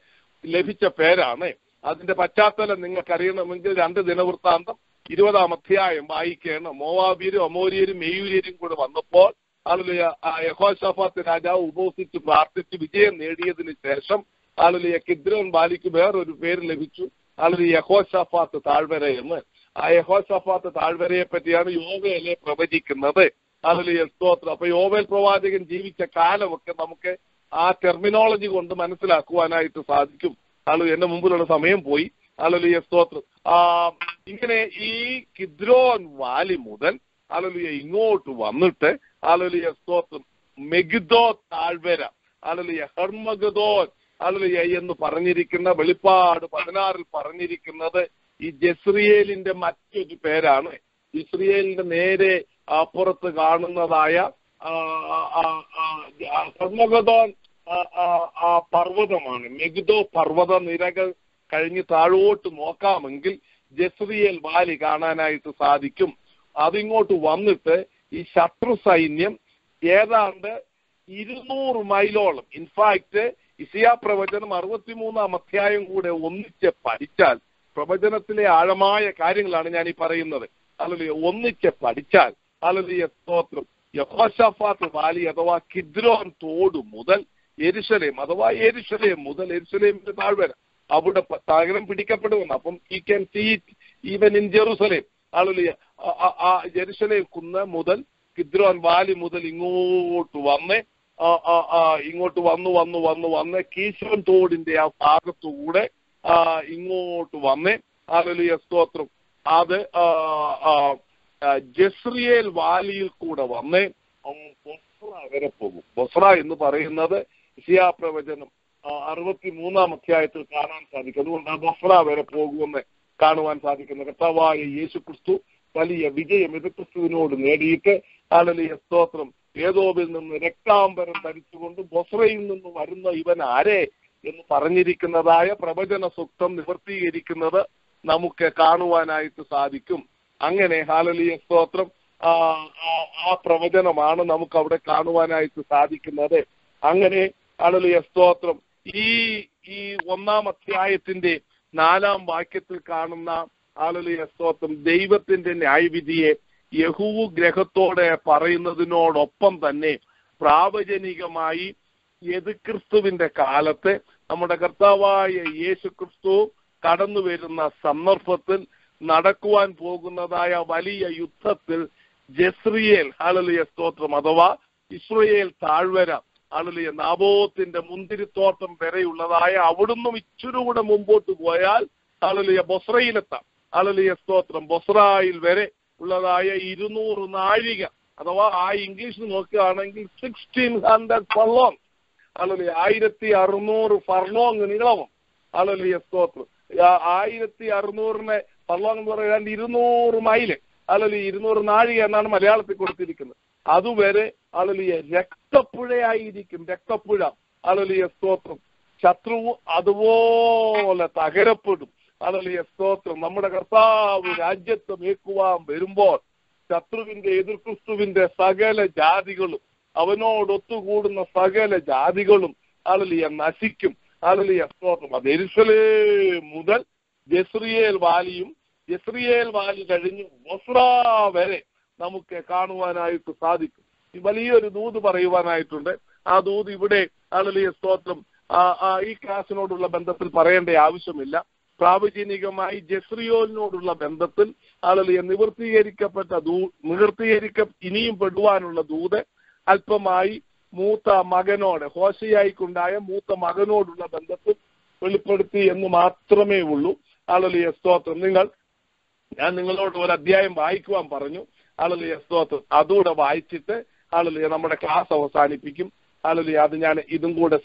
ലഭിച്ച പേരാണ്. അതിന്റെ പശ്ചാത്തലം നിങ്ങൾക്കറിയണമെങ്കിൽ 2 ദിനവൃത്താന്തം 20-ാം അധ്യായം വായിക്കണം. മോവാബിയരും അമോര്യരും മെയ്യൂര്യരും കൂടെ വന്നപ്പോൾ യഹോശാഫാത്ത് രാജാവ് ഉപവസിച്ച് പ്രാർത്ഥിച്ച് വിജയം നേടിയതിനു ശേഷം കിദ്രോൻ വാലിക്ക് വേറൊരു പേര് ലഭിച്ചു, യഹോശാഫാത്ത് താഴ്വര എന്ന്. ആ യഹോശാഫാത്ത് താഴ്വരയെ പറ്റിയാണ് യോവേലെ പ്രവചിക്കുന്നത്. സ്തോത്രം. അപ്പൊ യോവേൽ പ്രവാചകൻ ജീവിച്ച കാലമൊക്കെ നമുക്ക് ആ ടെർമിനോളജി കൊണ്ട് മനസ്സിലാക്കുവാനായിട്ട് സാധിക്കും. എന്റെ മുമ്പിലുള്ള സമയം പോയി. സ്തോത്രം. ഇങ്ങനെ ഈ കിദ്രോൻ വാലി മുതൽ ഇങ്ങോട്ട് വന്നിട്ട് സ്തോത്രം മെഗിദോ താഴ്വര ഹെർമഗദോൻ എന്ന് പറഞ്ഞിരിക്കുന്ന വെളിപ്പാട് 16 പറഞ്ഞിരിക്കുന്നത് ഈ ജസ്രിയേലിന്റെ മറ്റൊരു പേരാണ്. ഇസ്രയേലിന്റെ നേരെ അപ്പുറത്ത് കാണുന്നതായ ഹെർമഗദോൻ പർവ്വതമാണ്. മെഗിദോ പർവ്വത നിരകൾ കഴിഞ്ഞ് താഴോട്ട് നോക്കാമെങ്കിൽ ജസ്രിയേൽ വാലി കാണാനായിട്ട് സാധിക്കും. അതിങ്ങോട്ട് വന്നിട്ട് ഈ ശത്രു സൈന്യം ഏതാണ്ട് 200 മൈലോളം, ഇൻഫാക്ട് ഇസിയാ പ്രവചനം 63-ാം അധ്യായം കൂടെ ഒന്നിച്ച് പഠിച്ചാൽ, പ്രവചനത്തിലെ ആഴമായ കാര്യങ്ങളാണ് ഞാൻ ഈ പറയുന്നത്, ഒന്നിച്ച് പഠിച്ചാൽ സ്തോത്രം യഹോശാഫാത്ത് വാലി അഥവാ കിദ്രോൻ തോട് മുതൽ യെരുശലേം അഥവാ യെരുശലേം മുതൽ യെരുശലേമിന്റെ താഴ്വര അവിടെ തകരം പിടിക്കപ്പെടുമെന്ന്. അപ്പം ഈ can see it even in Jerusalem. യെരുശലേം കുന്ന് മുതൽ കിദ്രോൻ വാലി മുതൽ ഇങ്ങോട്ട് വന്ന് കീശോൻ തോടിന്റെ ആ ഭാഗത്തുകൂടെ ഇങ്ങോട്ട് സ്തോത്രം അത് ജസ്രിയേൽ വാലിയിൽ കൂടെ ബൊസ്ര വരെ പോകും. ബൊസ്ര എന്ന് പറയുന്നത് ഇസിയാ പ്രവചനം 63-ാം അധ്യായത്തിൽ കാണാൻ സാധിക്കും. അതുകൊണ്ട് ആ ബൊസ്ര വരെ പോകുമെന്ന് കാണുവാൻ സാധിക്കുന്ന കർത്താവായ യേശു ക്രിസ്തു വലിയ വിജയം എതിർക്രിസ്തുവിനോട് നേടിയിട്ട് സ്തോത്രം ഏദോമിൽ നിന്ന് രക്താംബരം ധരിച്ചുകൊണ്ട് ബൊസ്രയിൽ നിന്ന് വരുന്ന ഇവൻ ആരെ എന്ന് പറഞ്ഞിരിക്കുന്നതായ പ്രവചന സൂക്തം നിവർത്തീകരിക്കുന്നത് നമുക്ക് കാണുവാനായിട്ട് സാധിക്കും. അങ്ങനെ സ്തോത്രം ആ പ്രവചനമാണ് നമുക്ക് അവിടെ കാണുവാനായിട്ട് സാധിക്കുന്നത്. അങ്ങനെ സ്തോത്രം ഈ 1-ാം അധ്യായത്തിന്റെ 4-ാം വാക്യത്തിൽ കാണുന്ന സ്തോത്രം ദൈവത്തിന്റെ ന്യായവിധിയെ യഹൂവ് ഗ്രഹത്തോടെ പറയുന്നതിനോടൊപ്പം തന്നെ പ്രാവചനികമായി യേശുക്രിസ്തുവിന്റെ കാലത്ത് നമ്മുടെ കർത്താവായ യേശു ക്രിസ്തു കടന്നു വരുന്ന സന്ദർഭത്തിൽ നടക്കുവാൻ പോകുന്നതായ വലിയ യുദ്ധത്തിൽ ജസ്രിയേൽ സ്തോത്രം അഥവാ ഇസ്രയേൽ താഴ്വര നാബോത്തിന്റെ മുന്തിരിത്തോട്ടം വരെയുള്ളതായ അവിടുന്ന് ഇച്ചിരി കൂടെ മുമ്പോട്ട് പോയാൽ ബൊസ്രയിലെത്താം. സ്തോത്രം ബൊസ്രായിൽ വരെ ഉള്ളതായ 200 നാഴിക അഥവാ ആ ഇംഗ്ലീഷിൽ നോക്കുകയാണെങ്കിൽ 1600 ഫർലോങ് 1600 ഫർലോങ് നീളവും സ്തോത്രം 1600 ഫർലോങ് എന്ന് പറയാൻ 200 മൈല് 200 നാഴിക എന്നാണ് മലയാളത്തിൽ കൊടുത്തിരിക്കുന്നത്. അതുവരെ രക്തപ്പുഴയായിരിക്കും. രക്തപ്പുഴ സ്തോത്രം ശത്രുവ് അതുപോലെ തകരപ്പെടും. സ്തോത്രം നമ്മുടെ കർത്താവ് രാജ്യത്ത് മേക്കുവാൻ വരുമ്പോൾ ശത്രുവിന്റെ എതിർക്രിസ്തുവിന്റെ സകല ജാതികളും അവനോടൊത്തുകൂടുന്ന സകല ജാതികളും നശിക്കും. സ്തോത്രം അത് യെരുശലേം മുതൽ ജസ്രിയേൽ വാലിയും ജസ്രിയേൽ വാലി കഴിഞ്ഞ് ബൊസ്ര വരെ നമുക്ക് കാണുവാനായിട്ട് സാധിക്കും. വലിയൊരു ദൂത് പറയുവാനായിട്ടുണ്ട്. ആ ദൂത് ഇവിടെ സ്തോത്രം ഈ ക്ലാസിനോടുള്ള ബന്ധത്തിൽ പറയേണ്ട ആവശ്യമില്ല. പ്രാവചനികമായി ജസ്രിയോലിനോടുള്ള ബന്ധത്തിൽ ഇനിയും പെടുവാനുള്ള ദൂത് അല്പമായി മൂത്ത മകനോട് ഹോശയായിക്കുണ്ടായ മൂത്ത മകനോടുള്ള ബന്ധത്തിൽ വെളിപ്പെടുത്തി എന്ന് മാത്രമേ ഉള്ളൂ. സ്തോത്രം ഞാൻ നിങ്ങളോട് ഒരു അധ്യായം വായിക്കുവാൻ പറഞ്ഞു. സ്തോത്രം അതുകൂടെ വായിച്ചിട്ട് നമ്മുടെ ക്ലാസ് അവസാനിപ്പിക്കും. അത് ഞാൻ ഇതും കൂടെ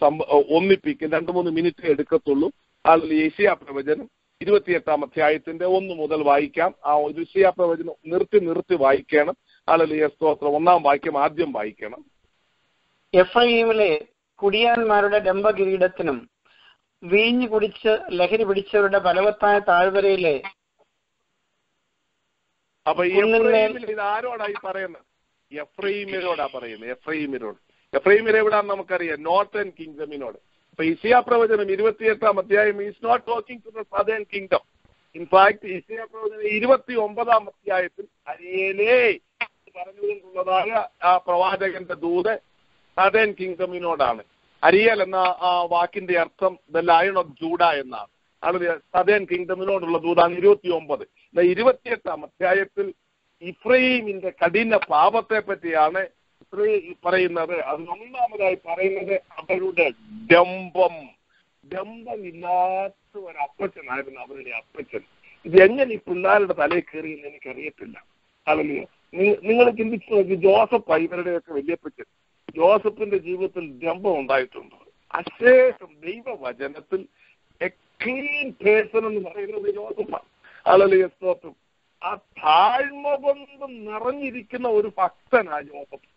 ഒന്നിപ്പിക്കും. 2-3 മിനിറ്റ് എടുക്കത്തുള്ളൂ. യെശയ്യാ പ്രവചനം 28-ാം അധ്യായത്തിന്റെ 1 മുതൽ വായിക്കാം. ആ യെശയ്യാ പ്രവചനം നിർത്തി വായിക്കണം. സ്തോത്രം 1-ാം വാക്യം ആദ്യം വായിക്കണം. എഫ്രയീമിലെ കുടിയാന്മാരുടെ ഡംബകിരീടത്തിനും വീഞ്ഞു കുടിച്ച് ലഹരി പിടിച്ചവരുടെ ബലവത്തായ താഴ്വരയിലെ അപ്പൊ ഇതാരോടായി പറയുന്നത്? എഫ്രയീമിനോടാ പറയുന്നത്. എഫ്രയീമിൽ എവിടാന്ന് നമുക്കറിയാം, നോർത്തേൺ കിങ്ഡമിനോട്. അപ്പൊ ഇശയ്യാ പ്രവചനം 28 അധ്യായം is not talking to the southern kingdom. In fact ഇശയ്യാ പ്രവചനം 29 അധ്യായത്തിൽ അരിയേലേ പറഞ്ഞുകൊണ്ടുള്ളതായ ആ പ്രവാചകന്റെ ദൂത് സദേൺ കിങ്ഡമിനോടാണ്. അരിയൽ എന്ന ആ വാക്കിന്റെ അർത്ഥം ദ ലയൺ ഓഫ് ജൂഡ എന്നാണ്. സദേൺ കിങ്ഡമിനോടുള്ള ദൂതാണ് 29. 28 അധ്യായത്തിൽ ഇഫ്രയീമിന്റെ കഠിന പാപത്തെ പറ്റിയാണ് പറയുന്നത്. അത് ഒന്നാമതായി പറയുന്നത് അവരുടെ ഡംബമില്ലാത്ത ഒരു അപ്പച്ചനായിരുന്നു അവരുടെ അപ്പച്ചൻ. ഇത് എങ്ങനെ ഈ പിള്ളേരുടെ തലയിൽ കയറിയെന്ന് എനിക്കറിയത്തില്ല. അല്ലെങ്കിൽ നിങ്ങൾ ചിന്തിച്ചു നോക്കി, ജോസഫ് ഇവരുടെയൊക്കെ വലിയപ്പച്ചൻ. ജോസഫിന്റെ ജീവിതത്തിൽ ഡംബം ഉണ്ടായിട്ടുണ്ട്. അശേഷം ദൈവവചനത്തിൽ എ ക്ലീൻ പേഴ്സൺ എന്ന് പറയുന്നത് ജോസഫാണ്. അല്ലെങ്കിൽ സ്തോത്രം, ആ താഴ്മ കൊണ്ട് നിറഞ്ഞിരിക്കുന്ന ഒരു ഭക്തനാ ജോസഫ്.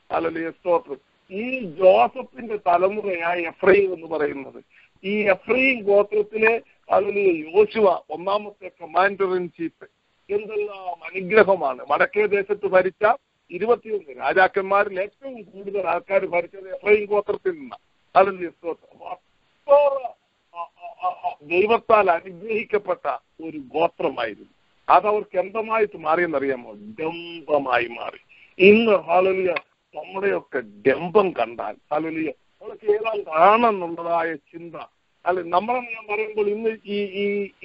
അല്ലെങ്കിൽ സ്തോത്രം, ഈ ജോസഫിന്റെ തലമുറയായ എഫ്രയീം എന്ന് പറയുന്നത്. ഈ എഫ്രയീം ഗോത്രത്തിലെ അല്ലെങ്കിൽ യോശുവ ഒന്നാമത്തെ കമാൻഡർ ഇൻ ചീഫ്. എന്തെല്ലാം അനുഗ്രഹമാണ്! വടക്കേ ദേശത്ത് ഭരിച്ച 21 രാജാക്കന്മാരിൽ ഏറ്റവും കൂടുതൽ ആൾക്കാർ ഭരിച്ചത് എഫ്രയീം ഗോത്രത്തിൽ നിന്നാണ്. അല്ലെങ്കിൽ ദൈവത്താൽ അനുഗ്രഹിക്കപ്പെട്ട ഒരു ഗോത്രമായിരുന്നു. അതവർക്ക് എന്തമായിട്ട് മാറിയെന്നറിയാമോ? ഡംബമായി മാറി. ഇന്ന് ഹല്ലേലൂയ നമ്മുടെയൊക്കെ ഡംബം കണ്ടാൽ ഹല്ലേലൂയ അവർക്ക് ഏതാണ്ടാണെന്നുള്ളതായ ചിന്ത. അല്ല, നമ്മളെന്ന് ഞാൻ പറയുമ്പോൾ ഇന്ന്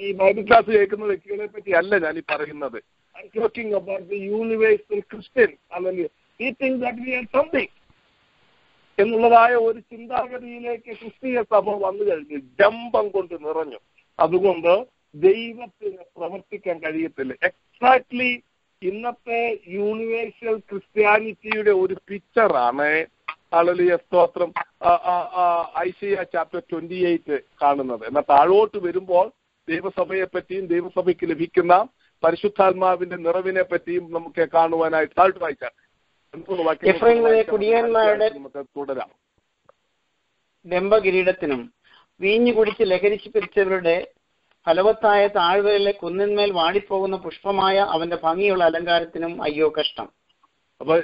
ഈ ബൈബിൾ ക്ലാസ് കേൾക്കുന്ന വ്യക്തികളെ പറ്റി അല്ല ഞാൻ ഈ പറയുന്നത്. I am talking about the universal Christian. അല്ലെങ്കിൽ we think that we are something എന്നുള്ളതായ ഒരു ചിന്താഗതിയിലേക്ക് ക്രിസ്തീയ സഭ വന്നു കഴിഞ്ഞു. ഡംബം കൊണ്ട് നിറഞ്ഞു. അതുകൊണ്ട് ദൈവത്തിന് പ്രവർത്തിക്കാൻ കഴിയത്തില്ല. എക്സാക്ട്ലി ഇന്നത്തെ യൂണിവേഴ്സൽ ക്രിസ്ത്യാനിറ്റിയുടെ ഒരു പിക്ചറാണ് ഹല്ലേലൂയ സ്തോത്രം ഐശയ്യാ ചാപ്റ്റർ 28 കാണുന്നത്. എന്നാൽ താഴോട്ട് വരുമ്പോൾ ദൈവസഭയെ പറ്റിയും ദൈവസഭയ്ക്ക് ലഭിക്കുന്ന പരിശുദ്ധാത്മാവിന്റെ നിറവിനെ പറ്റിയും നമുക്ക് കാണുവാനായിട്ട് താഴ്ത്തു വായിച്ചാൽ തുടരാം. ഡംബകിരീടത്തിനും വീഞ്ഞു കുടിച്ച് ലഹരിച്ചു പിരിച്ചവരുടെ ഫലവത്തായ താഴ്വരയിലെ കുന്നിന്മേൽ വാടിപ്പോകുന്ന പുഷ്പമായ അവന്റെ ഭംഗിയുള്ള അലങ്കാരത്തിനും അയ്യോ കഷ്ടം. അപ്പൊ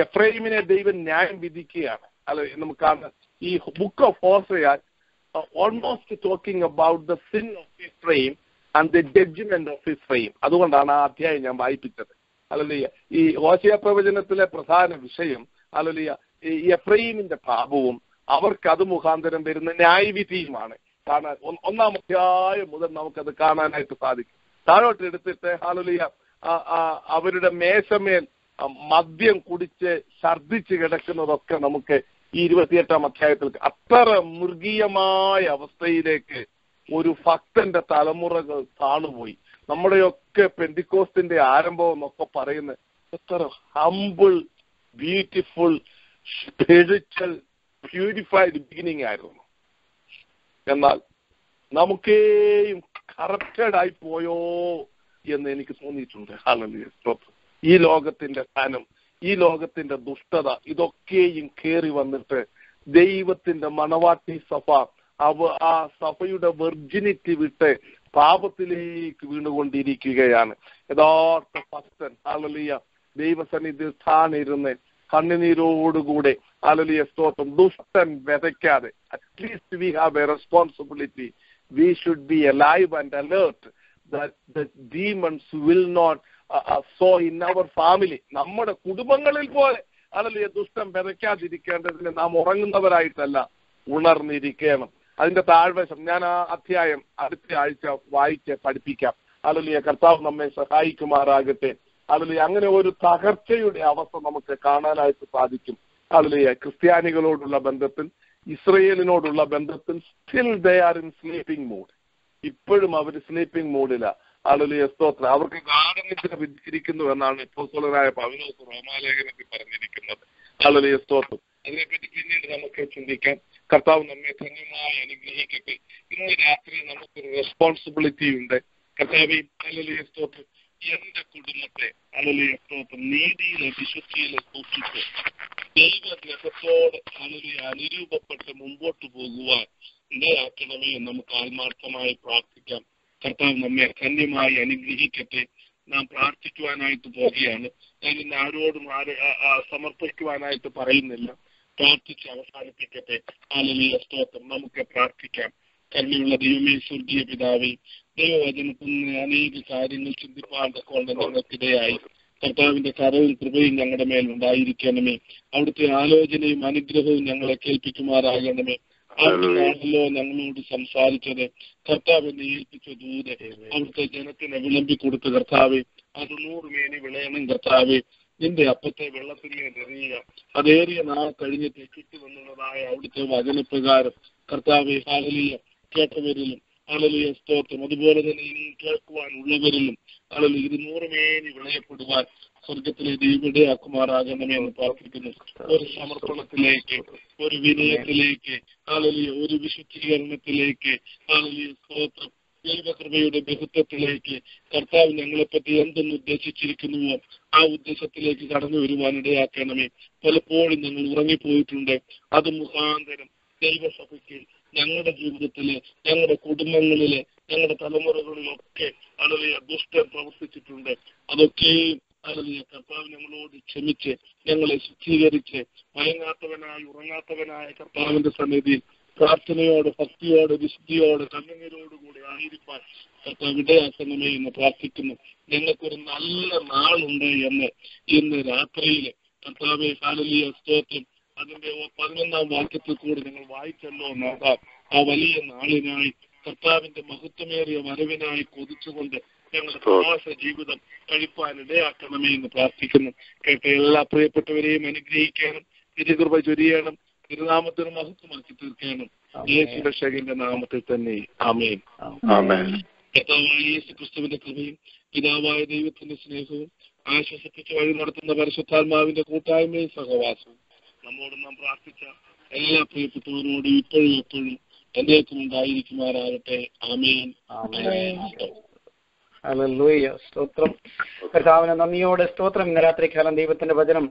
എഫ്രൈമിനെ ദൈവം ന്യായം വിധിക്കുകയാണ്. അല്ലെ, നമുക്ക് ഈ book of Hosea almost talking about the sin of Ephraim and the judgment of Ephraim. അതുകൊണ്ടാണ് ആ അധ്യായം ഞാൻ വായിപ്പിച്ചത്. ഹല്ലേലൂയ. ഈ ഹോശേയ പ്രവചനത്തിലെ പ്രധാന വിഷയം ഹല്ലേലൂയ ഈ എഫ്രൈമിന്റെ പാപവും അവർക്ക് അത് മുഖാന്തരം വരുന്ന ന്യായവിധിയുമാണ്. കാണാൻ 1-ാം അധ്യായം മുതൽ നമുക്കത് കാണാനായിട്ട് സാധിക്കും. താഴോട്ട് എടുത്തിട്ട് ഹല്ലേലൂയ അവരുടെ മേശമേൽ മദ്യം കുടിച്ച് ഛർദ്ദിച്ച് കിടക്കുന്നതൊക്കെ നമുക്ക് ഈ 28-ാം അധ്യായത്തിൽ അത്ര മൃഗീയമായ അവസ്ഥയിലേക്ക് ഒരു ഭക്തന്റെ തലമുറകൾ താണുപോയി. നമ്മുടെയൊക്കെ പെന്തിക്കോസ്തിന്റെ ആരംഭം എന്നൊക്കെ പറയുന്നത് എത്ര humble, beautiful, spiritual, purified beginning ആയിരുന്നു. എന്നാൽ നമുക്കേയും കറപ്റ്റഡ് ആയി പോയോ എന്ന് എനിക്ക് തോന്നിയിട്ടുണ്ട്. ഹല്ലേലൂയ സ്തോത്രം. ഈ ലോകത്തിന്റെ സ്ഥാനം, ഈ ലോകത്തിന്റെ ദുഷ്ടത, ഇതൊക്കെയും കേറി വന്നിട്ട് ദൈവത്തിന്റെ മണവാട്ടി സഭ ആ സഭയുടെ വെർജിനിറ്റി വിട്ട് പാപത്തിലേക്ക് വീണുകൊണ്ടിരിക്കുകയാണ്. യഥാർത്ഥ ഭക്തൻ ഹല്ലേലൂയ ദൈവസന്നിധിയിൽ സ്ഥാനിരുന്ന് കണ്ണുനീരോടുകൂടെ ഹല്ലേലൂയ സ്തോത്രം ദുഷ്ടൻ വിതയ്ക്കാതെ, at least we have a responsibility. We should be alive and alert that the demons will not so in our family. നമ്മുടെ കുടുംബങ്ങളിൽ പോലെ ഹല്ലേലൂയ ദുഷ്ടൻ വിതയ്ക്കാതിരിക്കേണ്ടതിന് നാം ഉറങ്ങുന്നവരായിട്ടല്ല, ഉണർന്നിരിക്കണം. അതിന്റെ താഴ്വശം ഞാൻ ആ അധ്യായം അടുത്ത ആഴ്ച വായിച്ച് പഠിപ്പിക്കാം. ഹല്ലേലൂയ കർത്താവ് നമ്മെ സഹായിക്കുമാറാകട്ടെ. ഹല്ലേലൂയ അങ്ങനെ ഒരു തകർച്ചയുടെ അവസ്ഥ നമുക്ക് കാണാനായിട്ട് സാധിക്കും. ഹല്ലേലൂയ ക്രിസ്ത്യാനികളോടുള്ള ബന്ധത്തിൽ, ഇസ്രയേലിനോടുള്ള ബന്ധത്തിൽ still they are in sleeping mood. ഇപ്പോഴും അവർ സ്ലീപ്പിംഗ് മൂഡില. ഹല്ലേലൂയ സ്തോത്രം. അവർക്ക് ഗാഠനിദ്ര വിധിച്ചിരിക്കുന്നു എന്നാണ് അപ്പോസ്തലനായ പൗലോസ് റോമാലേഖനത്തിൽ പറഞ്ഞിരിക്കുന്നത്. ഹല്ലേലൂയ സ്തോത്രം. അതിനെപ്പറ്റി പിന്നീട് നമുക്ക് ചിന്തിക്കാം. കർത്താവ് നമ്മെ ധന്യമായി അനുഗ്രഹിക്കട്ടെ. ഇന്ന് രാത്രി നമുക്കൊരു റെസ്പോൺസിബിലിറ്റി ഉണ്ട്. കർത്താവേ ഹല്ലേലൂയ സ്തോത്രം, എന്റെ കുടുംബത്തെ ഹല്ലേലൂയ സ്തോത്രം നീതിയിലെ വിശുദ്ധിയിലെ സൂക്ഷിച്ച് ദൈവഗ്രഹത്തോട് ഹല്ലേലൂയ അനുരൂപപ്പെട്ട് മുമ്പോട്ട് പോകുവാൻ ഇടയാക്കണമേ എന്ന് നമുക്ക് ആത്മാർത്ഥമായി പ്രാർത്ഥിക്കാം. കർത്താവ് നമ്മെ ധന്യമായി അനുഗ്രഹിക്കട്ടെ. നാം പ്രാർത്ഥിക്കുവാനായിട്ട് പോകുകയാണ്. ഞാൻ ഇന്ന് ആരോടും സമർപ്പിക്കുവാനായിട്ട് പറയുന്നില്ല. പ്രാർത്ഥിച്ച് അവസാനിപ്പിക്കട്ടെ. ഹല്ലേലൂയ സ്തോത്രം. നമുക്ക് പ്രാർത്ഥിക്കാം. കരുണയുള്ള ദൈവമേ, സ്വർഗീയ പിതാവേ, ദൈവവചനത്തിൽ നിന്ന് അനേക കാര്യങ്ങൾ ചിന്തിപ്പാണ്ട് ഞങ്ങൾക്കിടയായി. കർത്താവിന്റെ കരവും കൃപയും ഞങ്ങളുടെ മേൽ ഉണ്ടായിരിക്കണമേ. അവിടുത്തെ ആലോചനയും അനുഗ്രഹവും ഞങ്ങളെ കേൾപ്പിക്കുമാറാകണമേ. അവിടുന്നാണല്ലോ ഞങ്ങളോട് സംസാരിച്ചത്. കർത്താവിനെ ഏൽപ്പിച്ച ദൂത് അവിടുത്തെ ജനത്തിനെ വിളമ്പി കൊടുത്ത് കർത്താവെ, അത് 100 മേനി വിളയണം കർത്താവെ. നിന്റെ അപ്പത്തെ വെള്ളത്തിന്മേൽ എറിയുക, അതേറിയ നാൾ കഴിഞ്ഞിട്ട് കിട്ടുമെന്നുള്ളതായ അവിടുത്തെ വചനപ്രകാരം കർത്താവെ ഹല്ലേലൂയ കേട്ടവരിലും ഹല്ലേലൂയ സ്തോത്രം, അതുപോലെ തന്നെ ഇനിയും കേൾക്കുവാനുള്ളവരിലും ഹല്ലേലൂയ ഇത് 100 മേനി വിളയപ്പെടുവാൻ സ്വർഗത്തിലെ ദൈവടയാക്കുമാറാകണമേ എന്ന് പ്രാർത്ഥിക്കുന്നു. ഒരു സമർപ്പണത്തിലേക്ക്, ഒരു വിനയത്തിലേക്ക്, ഹല്ലേലൂയ ഒരു വിശുദ്ധീകരണത്തിലേക്ക്, ഹല്ലേലൂയ സ്തോത്രം, ദൈവകൃപയുടെ ബഹുത്വത്തിലേക്ക് കർത്താവ് ഞങ്ങളെപ്പറ്റി എന്തെന്ന് ഉദ്ദേശിച്ചിരിക്കുന്നുവോ ആ ഉദ്ദേശത്തിലേക്ക് കടന്നു വരുവാൻ ഇടയാക്കണമേ. പലപ്പോഴും ഞങ്ങൾ ഉറങ്ങിപ്പോയിട്ടുണ്ട്. അത് മുഖാന്തരം ദൈവസഭയ്ക്ക് ഞങ്ങളുടെ ജീവിതത്തില്, ഞങ്ങളുടെ കുടുംബങ്ങളില്, ഞങ്ങളുടെ തലമുറകളിലൊക്കെ ഹല്ലേലൂയ ദുഷ്ടൻ പ്രവർത്തിച്ചിട്ടുണ്ട്. അതൊക്കെയും ഹല്ലേലൂയ കർത്താവ് ഞങ്ങളോട് ക്ഷമിച്ച് ഞങ്ങളെ ശുദ്ധീകരിച്ച് മയങ്ങാത്തവനായി ഉറങ്ങാത്തവനായ കർത്താവിന്റെ സന്നിധിയിൽ പ്രാർത്ഥനയോട്, ഭക്തിയോട്, വിശുദ്ധിയോട്, കണ്ണുനീരോടുകൂടി ആയിരിക്കാൻ കർത്താവ് ഇടയാക്കണമേ എന്ന് പ്രാർത്ഥിക്കുന്നു. ഞങ്ങൾക്കൊരു നല്ല നാളുണ്ട് എന്ന് ഇന്ന് രാത്രിയില് കർത്താവെ ഹല്ലേലൂയ സ്തോത്രം അതിന്റെ 11ാം വാക്യത്തിൽ കൂടി ഞങ്ങൾ വായിച്ചല്ലോ നോക്കാം. ആ വലിയ നാളിനായി, കർത്താവിന്റെ മഹത്വമേറിയ വരവിനായി കൊതിച്ചുകൊണ്ട് ഞങ്ങളുടെ പ്രവാസ ജീവിതം കഴിപ്പാൻ ഇടയാക്കണമേ എന്ന് പ്രാർത്ഥിക്കുന്നു. കേട്ട എല്ലാ പ്രിയപ്പെട്ടവരെയും അനുഗ്രഹിക്കാനും തിരുകൃപ ചൊരിയണം, തിരുനാമത്തിന് മഹത്വമാക്കി തീർക്കാനും യേശു രക്ഷകന്റെ നാമത്തിൽ തന്നെ ആമേൻ. കർത്താവായ യേശു ക്രിസ്തുവിന്റെ കൃപയും പിതാവായ ദൈവത്തിന്റെ സ്നേഹവും ആശ്വസിപ്പിച്ച് വഴി നടത്തുന്ന പരിശുദ്ധാത്മാവിന്റെ കൂട്ടായ്മയും സഹവാസവും നമ്മോട് നാം പ്രാർത്ഥിച്ച എല്ലാ പ്രിയപ്പെട്ടവരോടും ഇപ്പോഴും എപ്പോഴും എന്നേക്കും ഉണ്ടായിരിക്കുമാറാകട്ടെ. ആമേൻ. ഹല്ലേലൂയ സ്തോത്രം. കർത്താവിന് നന്ദിയോടെ സ്തോത്രം. ഇന്ന് രാത്രികാലം ദൈവത്തിന്റെ വചനം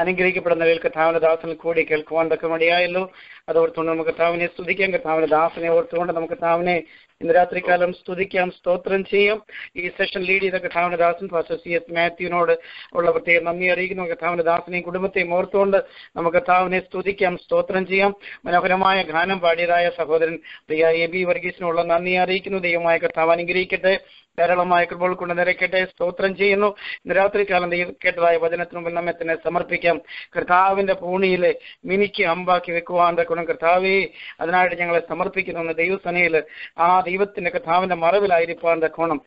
അനുഗ്രഹിക്കപ്പെടുന്ന നിലയിൽ കർത്താവിന്റെ ദാസനിൽ കൂടി കേൾക്കുവാൻ തക്ക മടിയായല്ലോ. അത് ഓർത്തുകൊണ്ട് നമുക്ക് കർത്താവിനെ സ്തുതിക്കാം. കർത്താവിന്റെ ദാസനെ ഓർത്തുകൊണ്ട് നമുക്ക് കർത്താവിനെ ഇന്ന് രാത്രികാലം സ്തുതിക്കാം, സ്തോത്രം ചെയ്യാം. ഈ സെഷൻ ലീഡ് ചെയ്ത കർത്താവിന്റെ ദാസൻ ഫാസ്റ്റർ CS മാത്യുവിനോട് ഉള്ള പ്രത്യേക നന്ദി അറിയിക്കുന്നു. കർത്താവിന്റെ ദാസനെയും കുടുംബത്തെയും ഓർത്തുകൊണ്ട് നമുക്ക് കർത്താവിനെ സ്തുതിക്കാം, സ്തോത്രം ചെയ്യാം. മനോഹരമായ ഗാനം പാടിയതായ സഹോദരൻ പ്രിയ AB വർഗീസിനുള്ള നന്ദി അറിയിക്കുന്നു. ദൈവമായ കർത്താവ് അനുഗ്രഹിക്കട്ടെ, ധാരാളമായ കൃപകൾ കൊണ്ട് നിറയ്ക്കട്ടെ. സ്തോത്രം ചെയ്യുന്നു. ഇന്ന് രാത്രികാലം കേട്ടതായ വചനത്തിന് മുമ്പിൽ നമ്മെ തന്നെ സമർപ്പിക്കാം. കർത്താവിന്റെ പൂണിയിലെ മിനിക്ക് അമ്പാക്കി വെക്കുവാൻ തക്കണം കർത്താവേ, അതിനായിട്ട് ഞങ്ങളെ സമർപ്പിക്കുന്നു. ദൈവസനയിൽ ആ ദൈവത്തിന്റെ കർത്താവിന്റെ മറവിലായിരിക്കാൻ തക്കണം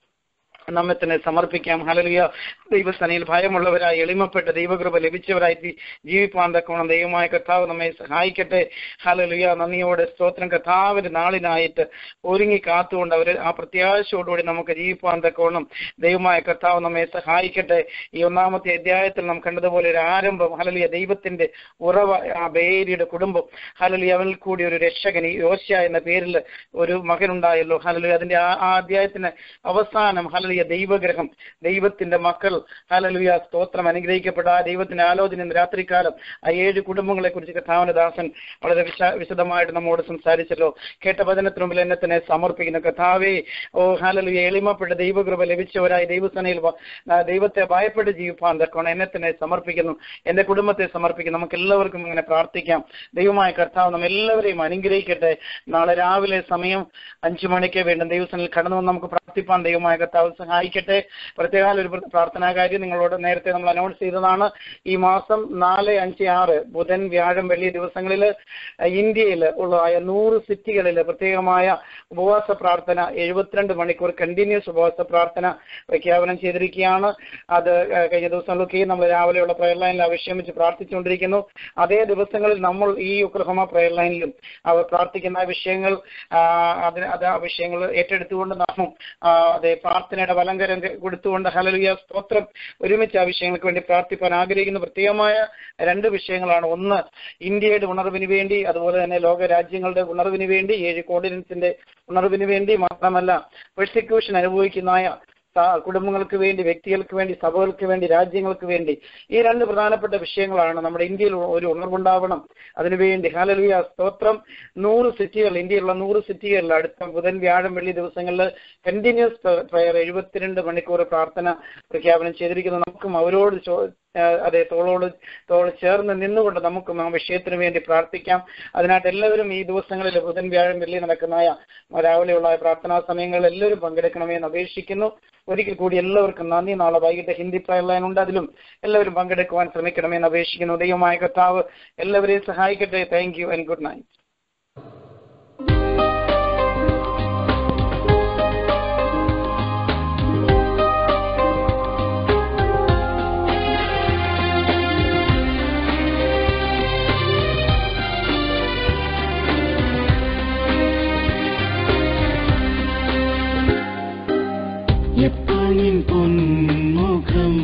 നമ്മെ തന്നെ സമർപ്പിക്കാം. ഹല്ലേലൂയ. ദൈവസനയിൽ ഭയമുള്ളവരായി എളിമപ്പെട്ട് ദൈവകൃപ ലഭിച്ചവരായി ജീവിപ്പാൻ തക്കോണം ദൈവമായ കർത്താവ് നമ്മെ സഹായിക്കട്ടെ. ഹല്ലേലൂയ. നന്ദിയോടെ സ്തോത്രം. കർത്താവിന്റെ നാളിനായിട്ട് ഒരുങ്ങി കാത്തുകൊണ്ട് അവർ ആ പ്രത്യാശയോടുകൂടി നമുക്ക് ജീവിപ്പാൻ തക്കോണം ദൈവമായ കർത്താവ് നമ്മെ സഹായിക്കട്ടെ. ഈ 1-ാമത്തെ അധ്യായത്തിൽ നാം കണ്ടതുപോലെ ഒരു ആരംഭം, ഹല്ലേലൂയ, ദൈവത്തിന്റെ ഉറവ, ആ ബേരിയുടെ കുടുംബം, ഹല്ലേലൂയ, അവനിൽ കൂടി ഒരു രക്ഷകൻ യോശുവ എന്ന പേരിൽ ഒരു മകനുണ്ടായല്ലോ. ഹല്ലേലൂയ. അതിന്റെ ആ അധ്യായത്തിന് അവസാനം ഹല്ലേലൂയ ദൈവഗ്രഹം, ദൈവത്തിന്റെ മക്കൾ, ഹല്ലേലൂയ സ്തോത്രം, അനുഗ്രഹിക്കപ്പെട്ട ആ ദൈവത്തിന്റെ ആലോചന രാത്രികാലം ആ 7 കുടുംബങ്ങളെ കുറിച്ച് കർത്താവിന്റെ ദാസൻ വളരെ വിശദമായിട്ട് നമ്മോട് സംസാരിച്ചല്ലോ. കേട്ട വചനത്തിന് മുമ്പിൽ എന്നെ തന്നെ സമർപ്പിക്കുന്ന കർത്താവേ, ഓ ഹല്ലേലൂയ, എളിമപ്പെട്ട് ദൈവകൃപ ലഭിച്ചവരായി ദൈവസനയിൽ ദൈവത്തെ ഭയപ്പെട്ട് ജീവിപ്പാൻ തക്കോണം എന്നെ തന്നെ സമർപ്പിക്കുന്നു, എന്റെ കുടുംബത്തെ സമർപ്പിക്കുന്നു. നമുക്ക് എല്ലാവർക്കും ഇങ്ങനെ പ്രാർത്ഥിക്കാം. ദൈവമായ കർത്താവ് നമ്മെല്ലാവരെയും അനുഗ്രഹിക്കട്ടെ. നാളെ രാവിലെ സമയം 5 മണിക്ക് വീണ്ടും ദൈവസനയിൽ കടന്നു വന്ന് നമുക്ക് പ്രാർത്ഥിപ്പാൻ ദൈവമായ കർത്താവ് സഹായിക്കട്ടെ. പ്രത്യേക ഒരു പ്രാർത്ഥനാ കാര്യം നിങ്ങളോട് നേരത്തെ നമ്മൾ അനൗൺസ് ചെയ്തതാണ്. ഈ മാസം 4, 5, 6 ബുധൻ, വ്യാഴം, വെള്ളി ദിവസങ്ങളിൽ ഇന്ത്യയിൽ ഉള്ള 100 സിറ്റികളിൽ പ്രത്യേകമായ ഉപവാസ പ്രാർത്ഥന 72 മണിക്കൂർ കണ്ടിന്യൂസ് ഉപവാസ പ്രാർത്ഥന പ്രഖ്യാപനം ചെയ്തിരിക്കുകയാണ്. അത് കഴിഞ്ഞ ദിവസങ്ങളിലൊക്കെ നമ്മൾ രാവിലെയുള്ള പ്രയർ ലൈനിൽ ആവശ്യം വെച്ച് പ്രാർത്ഥിച്ചുകൊണ്ടിരിക്കുന്നു. അതേ ദിവസങ്ങളിൽ നമ്മൾ ഈ ഒക്ലഹോമ പ്രയർ ലൈനിലും അവർ പ്രാർത്ഥിക്കുന്ന വിഷയങ്ങൾ ആ വിഷയങ്ങൾ ഏറ്റെടുത്തുകൊണ്ട് നാമും അതേ പ്രാർത്ഥനയുടെ വലങ്കരം കൊടുത്തുകൊണ്ട് ഹല്ലേലൂയ സ്തോത്രം ഒരുമിച്ച് ആ വിഷയങ്ങൾക്ക് വേണ്ടി പ്രാർത്ഥിപ്പാൻ ആഗ്രഹിക്കുന്ന പ്രത്യേകമായ 2 വിഷയങ്ങളാണ്. ഒന്ന്, ഇന്ത്യയുടെ ഉണർവിന് വേണ്ടി, അതുപോലെ തന്നെ ലോക രാജ്യങ്ങളുടെ ഉണർവിന് വേണ്ടി, 7 കോണ്ടിനെന്റ്സിന്റെ ഉണർവിന് വേണ്ടി, മാത്രമല്ല പെർസിക്യൂഷൻ അനുഭവിക്കുന്ന കുടുംബങ്ങൾക്ക് വേണ്ടി, വ്യക്തികൾക്ക് വേണ്ടി, സഭകൾക്ക് വേണ്ടി, രാജ്യങ്ങൾക്ക് വേണ്ടി. ഈ രണ്ട് പ്രധാനപ്പെട്ട വിഷയങ്ങളാണ്. നമ്മുടെ ഇന്ത്യയിൽ ഒരു ഉണർവുണ്ടാവണം അതിനുവേണ്ടി. ഹല്ലേലൂയ, സ്തോത്രം. 100 സിറ്റികൾ, ഇന്ത്യയിലുള്ള 100 സിറ്റികളിൽ അടുത്ത ബുധൻ, വ്യാഴം, വെള്ളി ദിവസങ്ങളിൽ കണ്ടിന്യൂസ് പ്രയർ 72 മണിക്കൂർ പ്രാർത്ഥന പ്രഖ്യാപനം ചെയ്തിരിക്കുന്നു. നമുക്കും അവരോട് തോളോട് ചേർന്ന് നിന്നുകൊണ്ട് നമുക്കും ആ വിഷയത്തിന് വേണ്ടി പ്രാർത്ഥിക്കാം. അതിനായിട്ട് എല്ലാവരും ഈ ദിവസങ്ങളിൽ ബുധൻ, വ്യാഴം, വെള്ളി നടക്കുന്ന രാവിലെയുള്ള പ്രാർത്ഥനാ സമയങ്ങളിൽ എല്ലാവരും പങ്കെടുക്കണമെന്ന് അപേക്ഷിക്കുന്നു. ഒരിക്കൽ കൂടി എല്ലാവർക്കും നന്ദി. നാളെ വൈകിട്ട് ഹിന്ദി പ്രയർ ലൈൻ ഉണ്ട്, അതിലും എല്ലാവരും പങ്കെടുക്കുവാൻ ശ്രമിക്കണമെന്ന് അപേക്ഷിക്കുന്നു. ദൈവമായ കർത്താവ് എല്ലാവരെയും സഹായിക്കട്ടെ. Thank you and good night. എപ്പോഴും പൊന്മുഖം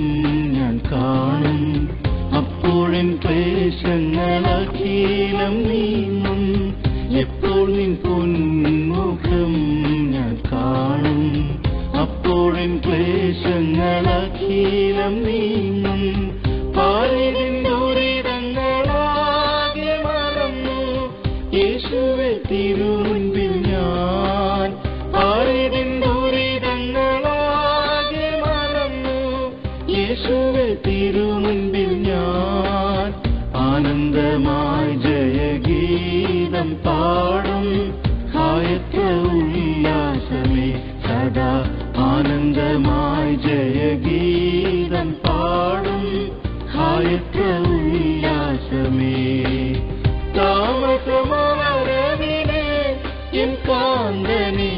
ഞാൻ കാണും, അപ്പോഴും ക്ലേശങ്ങളഖിലം നീങ്ങും. എപ്പോഴും പൊന്മുഖം ഞാൻ കാണും, അപ്പോഴും ക്ലേശങ്ങളഖിലം നീങ്ങും. പാലിൻ ദുരിതങ്ങളാകെ മറന്നു യേശുവേ തിരുമുൻപിൽ ഞാൻ. പാലിൻ യേശുവേ തിരുമുൻപിൽ ഞാൻ ആനന്ദമായി ജയഗീതം പാടും. ഹായത്ര ഉല്ലാസമേ സദാ ആനന്ദമായി ജയഗീതം പാടും. ഹായത്ര ഉല്ലാസമേ. താമസമോ വരവിനെ എൻ കാന്തനെ,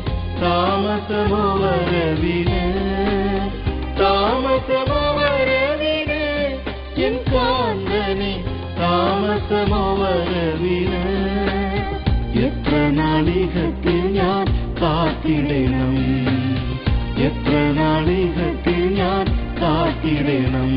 താമസമോ വരവിനെ, താമസമോ വരവിനെ എൻ കാന്തനെ, താമസമോ വരവിനെ. എത്ര നാളികത്തിൽ ഞാൻ കാത്തിടണം, എത്ര നാളികത്തിൽ ഞാൻ കാത്തിടണം.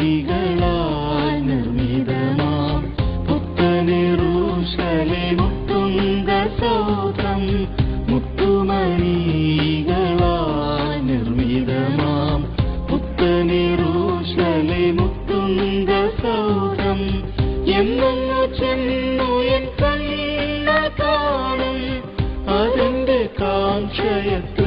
മുത്തുമണികളാൽ നിർമ്മിതമാം പുത്തനെറുശലേം മുത്തുംഗ സൗധം. മുത്തുമണികളാൽ നിർമ്മിതമാം പുത്തനെറുശലേം മുത്തുംഗ സൗധം. എന്നങ്ങു ചെന്നു എൻ കണ്ണ കാണും, അതെന്റെ കാംക്ഷയത്ത്